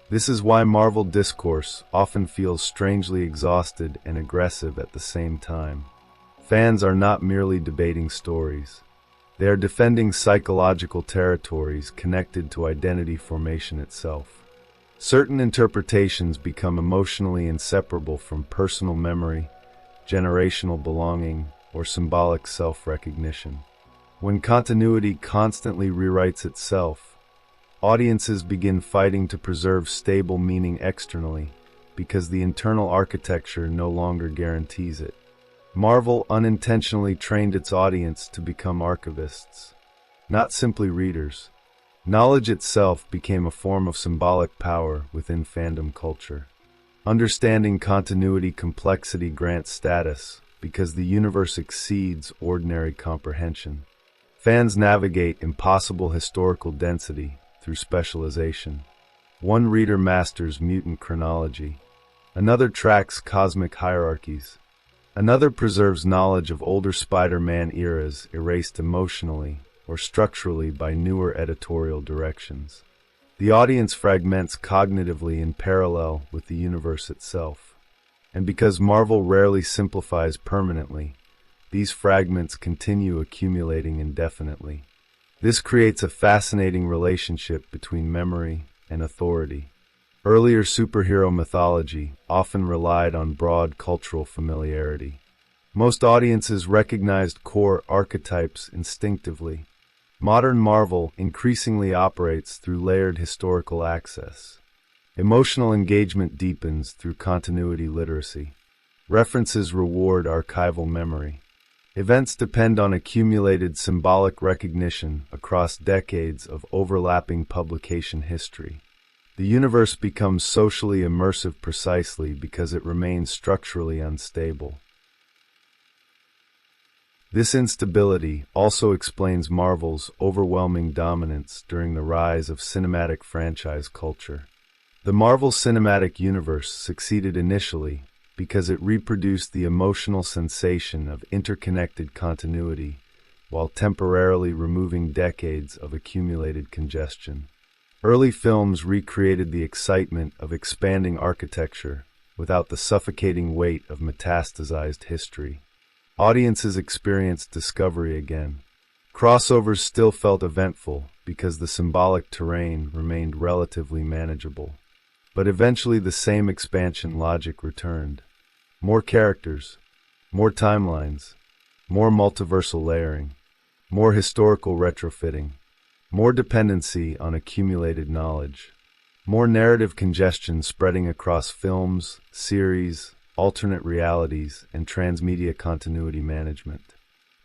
This is why Marvel discourse often feels strangely exhausted and aggressive at the same time. Fans are not merely debating stories. They are defending psychological territories connected to identity formation itself. Certain interpretations become emotionally inseparable from personal memory, generational belonging, or symbolic self-recognition. When continuity constantly rewrites itself, audiences begin fighting to preserve stable meaning externally because the internal architecture no longer guarantees it. Marvel unintentionally trained its audience to become archivists, not simply readers. Knowledge itself became a form of symbolic power within fandom culture. Understanding continuity complexity grants status because the universe exceeds ordinary comprehension. Fans navigate impossible historical density through specialization. One reader masters mutant chronology. Another tracks cosmic hierarchies. Another preserves knowledge of older Spider-Man eras erased emotionally or structurally by newer editorial directions. The audience fragments cognitively in parallel with the universe itself. And because Marvel rarely simplifies permanently, these fragments continue accumulating indefinitely. This creates a fascinating relationship between memory and authority. Earlier superhero mythology often relied on broad cultural familiarity. Most audiences recognized core archetypes instinctively. Modern Marvel increasingly operates through layered historical access. Emotional engagement deepens through continuity literacy. References reward archival memory. Events depend on accumulated symbolic recognition across decades of overlapping publication history. The universe becomes socially immersive precisely because it remains structurally unstable. This instability also explains Marvel's overwhelming dominance during the rise of cinematic franchise culture. The Marvel Cinematic Universe succeeded initially because it reproduced the emotional sensation of interconnected continuity while temporarily removing decades of accumulated congestion. Early films recreated the excitement of expanding architecture without the suffocating weight of metastasized history. Audiences experienced discovery again. Crossovers still felt eventful because the symbolic terrain remained relatively manageable. But eventually the same expansion logic returned. More characters, more timelines, more multiversal layering, more historical retrofitting, more dependency on accumulated knowledge, more narrative congestion spreading across films, series, alternate realities, and transmedia continuity management.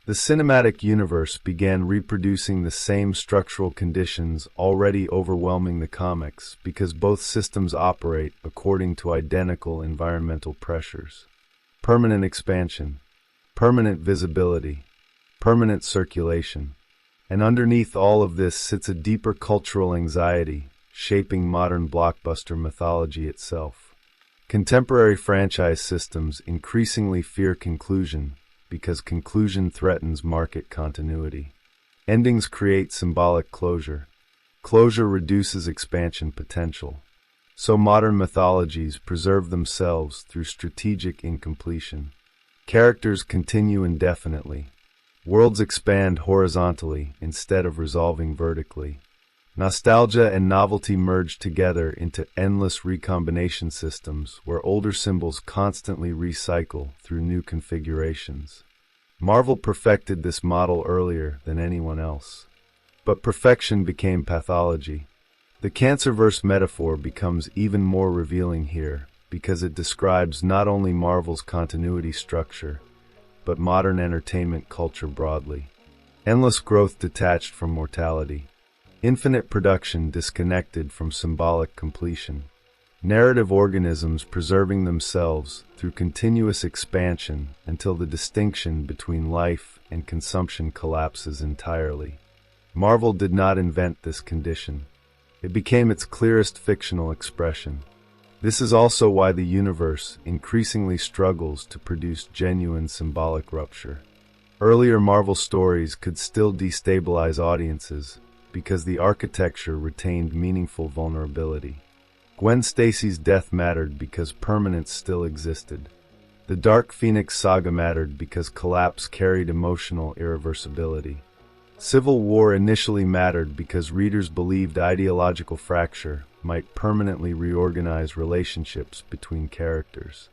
The cinematic universe began reproducing the same structural conditions already overwhelming the comics because both systems operate according to identical environmental pressures. Permanent expansion, permanent visibility, permanent circulation. And underneath all of this sits a deeper cultural anxiety, shaping modern blockbuster mythology itself. Contemporary franchise systems increasingly fear conclusion because conclusion threatens market continuity. Endings create symbolic closure. Closure reduces expansion potential. So modern mythologies preserve themselves through strategic incompletion. Characters continue indefinitely. Worlds expand horizontally instead of resolving vertically. Nostalgia and novelty merge together into endless recombination systems where older symbols constantly recycle through new configurations. Marvel perfected this model earlier than anyone else. But perfection became pathology. The Cancerverse metaphor becomes even more revealing here because it describes not only Marvel's continuity structure, but modern entertainment culture broadly. Endless growth detached from mortality. Infinite production disconnected from symbolic completion. Narrative organisms preserving themselves through continuous expansion until the distinction between life and consumption collapses entirely. Marvel did not invent this condition. It became its clearest fictional expression. This is also why the universe increasingly struggles to produce genuine symbolic rupture. Earlier Marvel stories could still destabilize audiences because the architecture retained meaningful vulnerability. Gwen Stacy's death mattered because permanence still existed. The Dark Phoenix saga mattered because collapse carried emotional irreversibility. Civil War initially mattered because readers believed ideological fracture might permanently reorganize relationships between characters.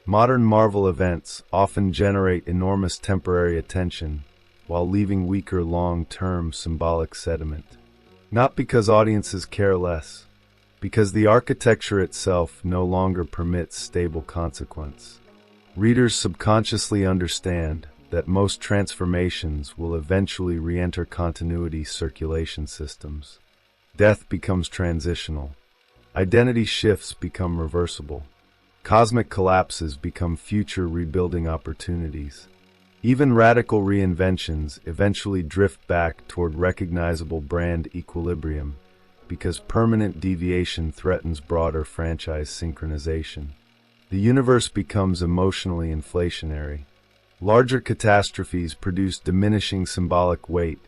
Modern Marvel events often generate enormous temporary attention while leaving weaker long-term symbolic sediment. Not because audiences care less, because the architecture itself no longer permits stable consequence. Readers subconsciously understand that most transformations will eventually re-enter continuity circulation systems. Death becomes transitional. Identity shifts become reversible. Cosmic collapses become future rebuilding opportunities. Even radical reinventions eventually drift back toward recognizable brand equilibrium because permanent deviation threatens broader franchise synchronization. The universe becomes emotionally inflationary. Larger catastrophes produce diminishing symbolic weight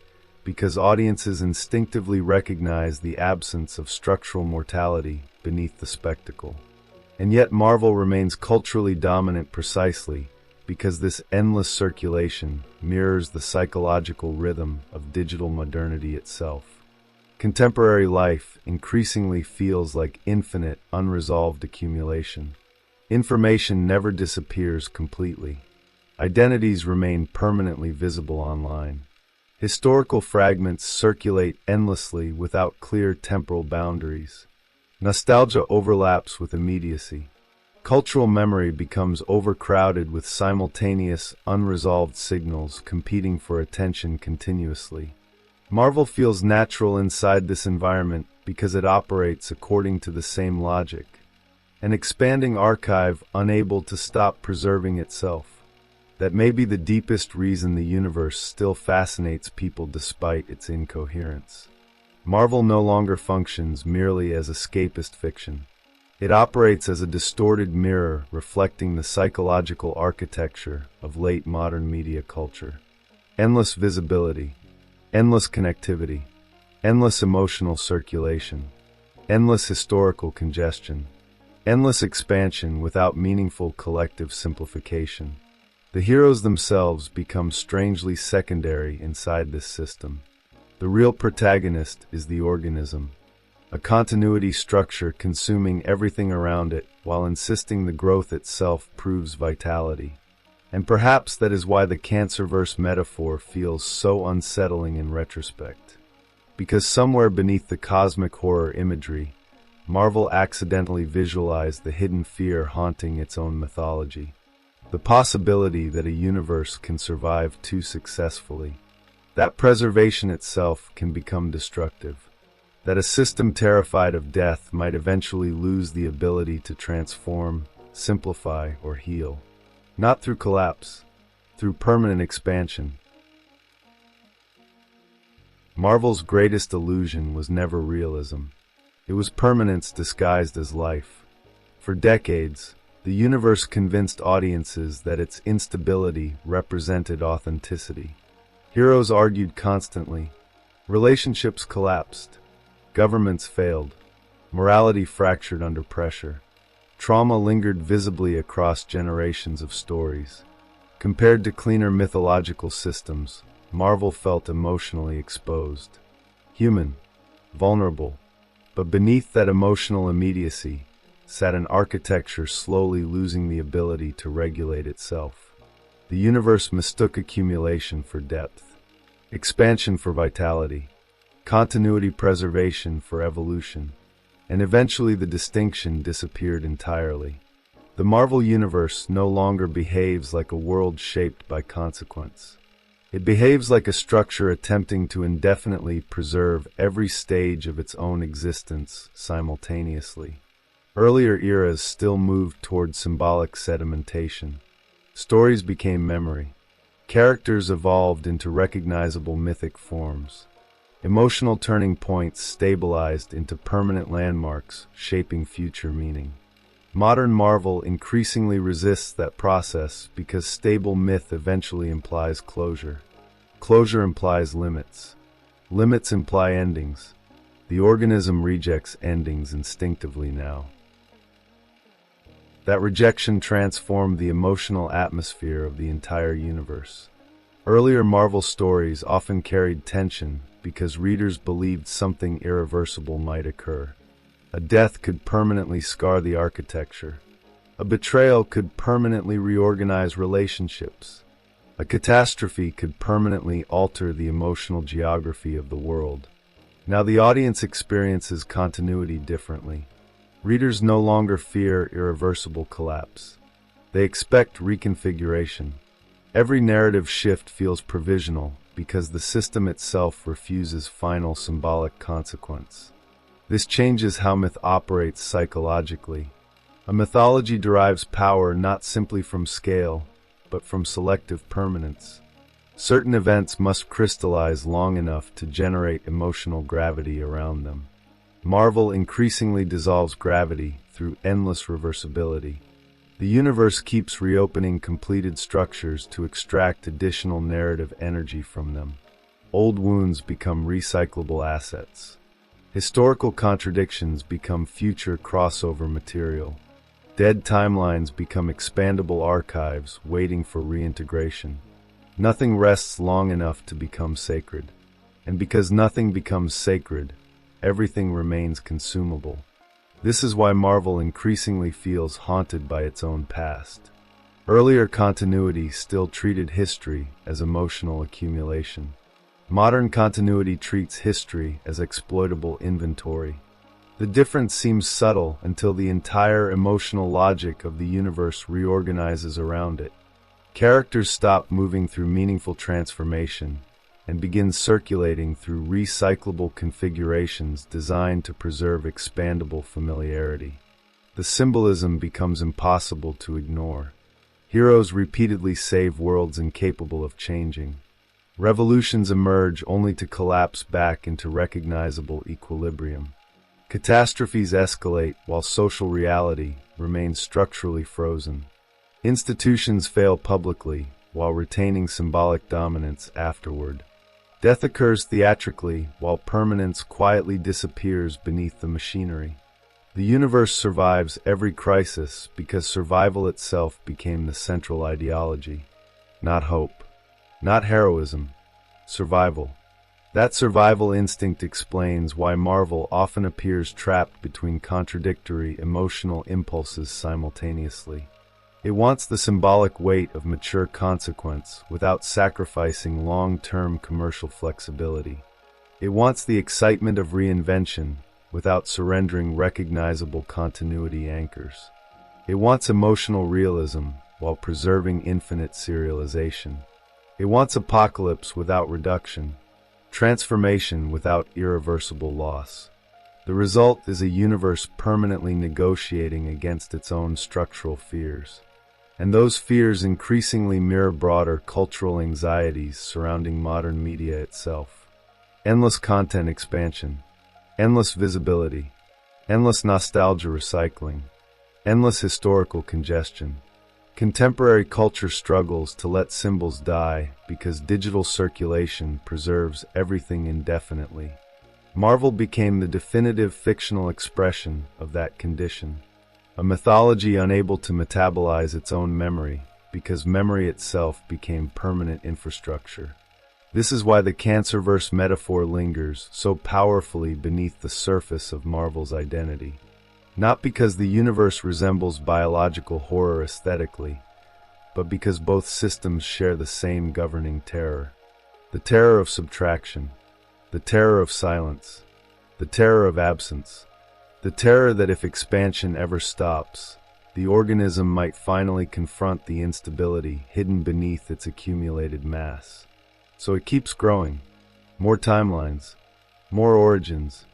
because audiences instinctively recognize the absence of structural mortality beneath the spectacle. And yet Marvel remains culturally dominant precisely because this endless circulation mirrors the psychological rhythm of digital modernity itself. Contemporary life increasingly feels like infinite, unresolved accumulation. Information never disappears completely. Identities remain permanently visible online. Historical fragments circulate endlessly without clear temporal boundaries. Nostalgia overlaps with immediacy. Cultural memory becomes overcrowded with simultaneous, unresolved signals competing for attention continuously. Marvel feels natural inside this environment because it operates according to the same logic, an expanding archive unable to stop preserving itself. That may be the deepest reason the universe still fascinates people despite its incoherence. Marvel no longer functions merely as escapist fiction. It operates as a distorted mirror reflecting the psychological architecture of late modern media culture. Endless visibility, endless connectivity, endless emotional circulation, endless historical congestion, endless expansion without meaningful collective simplification. The heroes themselves become strangely secondary inside this system. The real protagonist is the organism, a continuity structure consuming everything around it while insisting the growth itself proves vitality. And perhaps that is why the Cancerverse metaphor feels so unsettling in retrospect. Because somewhere beneath the cosmic horror imagery, Marvel accidentally visualized the hidden fear haunting its own mythology. The possibility that a universe can survive too successfully. That preservation itself can become destructive. That a system terrified of death might eventually lose the ability to transform, simplify, or heal. Not through collapse, through permanent expansion. Marvel's greatest illusion was never realism. It was permanence disguised as life. For decades, the universe convinced audiences that its instability represented authenticity. Heroes argued constantly. Relationships collapsed. Governments failed. Morality fractured under pressure. Trauma lingered visibly across generations of stories. Compared to cleaner mythological systems, Marvel felt emotionally exposed. Human, vulnerable, but beneath that emotional immediacy sat an architecture slowly losing the ability to regulate itself. The universe mistook accumulation for depth, expansion for vitality, continuity preservation for evolution, and eventually the distinction disappeared entirely. The Marvel Universe no longer behaves like a world shaped by consequence. It behaves like a structure attempting to indefinitely preserve every stage of its own existence simultaneously. Earlier eras still moved toward symbolic sedimentation. Stories became memory. Characters evolved into recognizable mythic forms. Emotional turning points stabilized into permanent landmarks, shaping future meaning. Modern Marvel increasingly resists that process because stable myth eventually implies closure. Closure implies limits. Limits imply endings. The organism rejects endings instinctively now. That rejection transformed the emotional atmosphere of the entire universe. Earlier Marvel stories often carried tension because readers believed something irreversible might occur. A death could permanently scar the architecture. A betrayal could permanently reorganize relationships. A catastrophe could permanently alter the emotional geography of the world. Now the audience experiences continuity differently. Readers no longer fear irreversible collapse. They expect reconfiguration. Every narrative shift feels provisional because the system itself refuses final symbolic consequence. This changes how myth operates psychologically. A mythology derives power not simply from scale, but from selective permanence. Certain events must crystallize long enough to generate emotional gravity around them. Marvel increasingly dissolves gravity through endless reversibility. The universe keeps reopening completed structures to extract additional narrative energy from them. Old wounds become recyclable assets. Historical contradictions become future crossover material. Dead timelines become expandable archives waiting for reintegration. Nothing rests long enough to become sacred. And because nothing becomes sacred, everything remains consumable. This is why Marvel increasingly feels haunted by its own past. Earlier continuity still treated history as emotional accumulation. Modern continuity treats history as exploitable inventory. The difference seems subtle until the entire emotional logic of the universe reorganizes around it. Characters stop moving through meaningful transformation and begin circulating through recyclable configurations designed to preserve expandable familiarity. The symbolism becomes impossible to ignore. Heroes repeatedly save worlds incapable of changing. Revolutions emerge only to collapse back into recognizable equilibrium. Catastrophes escalate while social reality remains structurally frozen. Institutions fail publicly while retaining symbolic dominance afterward. Death occurs theatrically while permanence quietly disappears beneath the machinery. The universe survives every crisis because survival itself became the central ideology. Not hope, not heroism, survival. That survival instinct explains why Marvel often appears trapped between contradictory emotional impulses simultaneously. It wants the symbolic weight of mature consequence without sacrificing long-term commercial flexibility. It wants the excitement of reinvention without surrendering recognizable continuity anchors. It wants emotional realism while preserving infinite serialization. It wants apocalypse without reduction, transformation without irreversible loss. The result is a universe permanently negotiating against its own structural fears. And those fears increasingly mirror broader cultural anxieties surrounding modern media itself. Endless content expansion, endless visibility, endless nostalgia recycling, endless historical congestion. Contemporary culture struggles to let symbols die because digital circulation preserves everything indefinitely. Marvel became the definitive fictional expression of that condition. A mythology unable to metabolize its own memory because memory itself became permanent infrastructure. This is why the Cancerverse metaphor lingers so powerfully beneath the surface of Marvel's identity. Not because the universe resembles biological horror aesthetically, but because both systems share the same governing terror. The terror of subtraction, the terror of silence, the terror of absence. The terror that if expansion ever stops, the organism might finally confront the instability hidden beneath its accumulated mass. So it keeps growing. More timelines, more origins,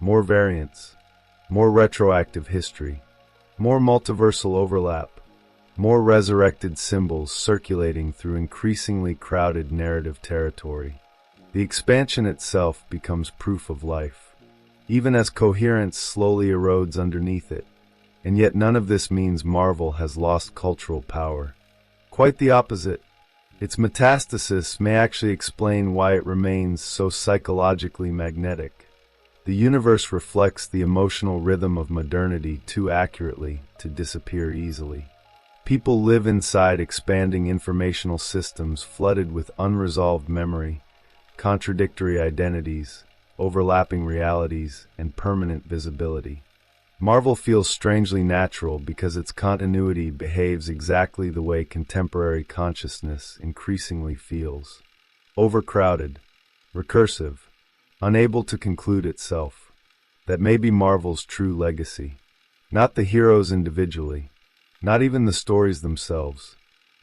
more variants, more retroactive history, more multiversal overlap, more resurrected symbols circulating through increasingly crowded narrative territory. The expansion itself becomes proof of life, even as coherence slowly erodes underneath it. And yet none of this means Marvel has lost cultural power. Quite the opposite. Its metastasis may actually explain why it remains so psychologically magnetic. The universe reflects the emotional rhythm of modernity too accurately to disappear easily. People live inside expanding informational systems flooded with unresolved memory, contradictory identities, overlapping realities, and permanent visibility. Marvel feels strangely natural because its continuity behaves exactly the way contemporary consciousness increasingly feels. Overcrowded, recursive, unable to conclude itself. That may be Marvel's true legacy. Not the heroes individually, not even the stories themselves,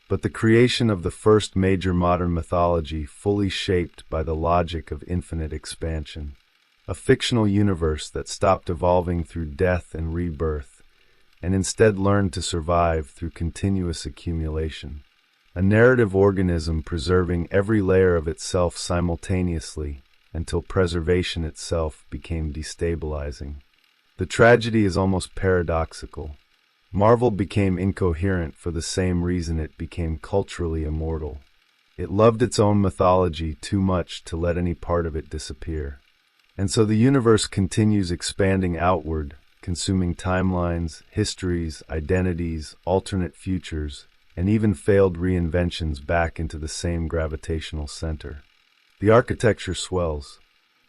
but the creation of the first major modern mythology fully shaped by the logic of infinite expansion. A fictional universe that stopped evolving through death and rebirth, and instead learned to survive through continuous accumulation. A narrative organism preserving every layer of itself simultaneously until preservation itself became destabilizing. The tragedy is almost paradoxical. Marvel became incoherent for the same reason it became culturally immortal. It loved its own mythology too much to let any part of it disappear. And so the universe continues expanding outward, consuming timelines, histories, identities, alternate futures, and even failed reinventions back into the same gravitational center. The architecture swells.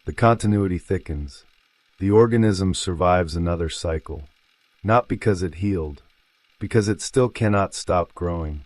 The continuity thickens. The organism survives another cycle. Not because it healed, because it still cannot stop growing.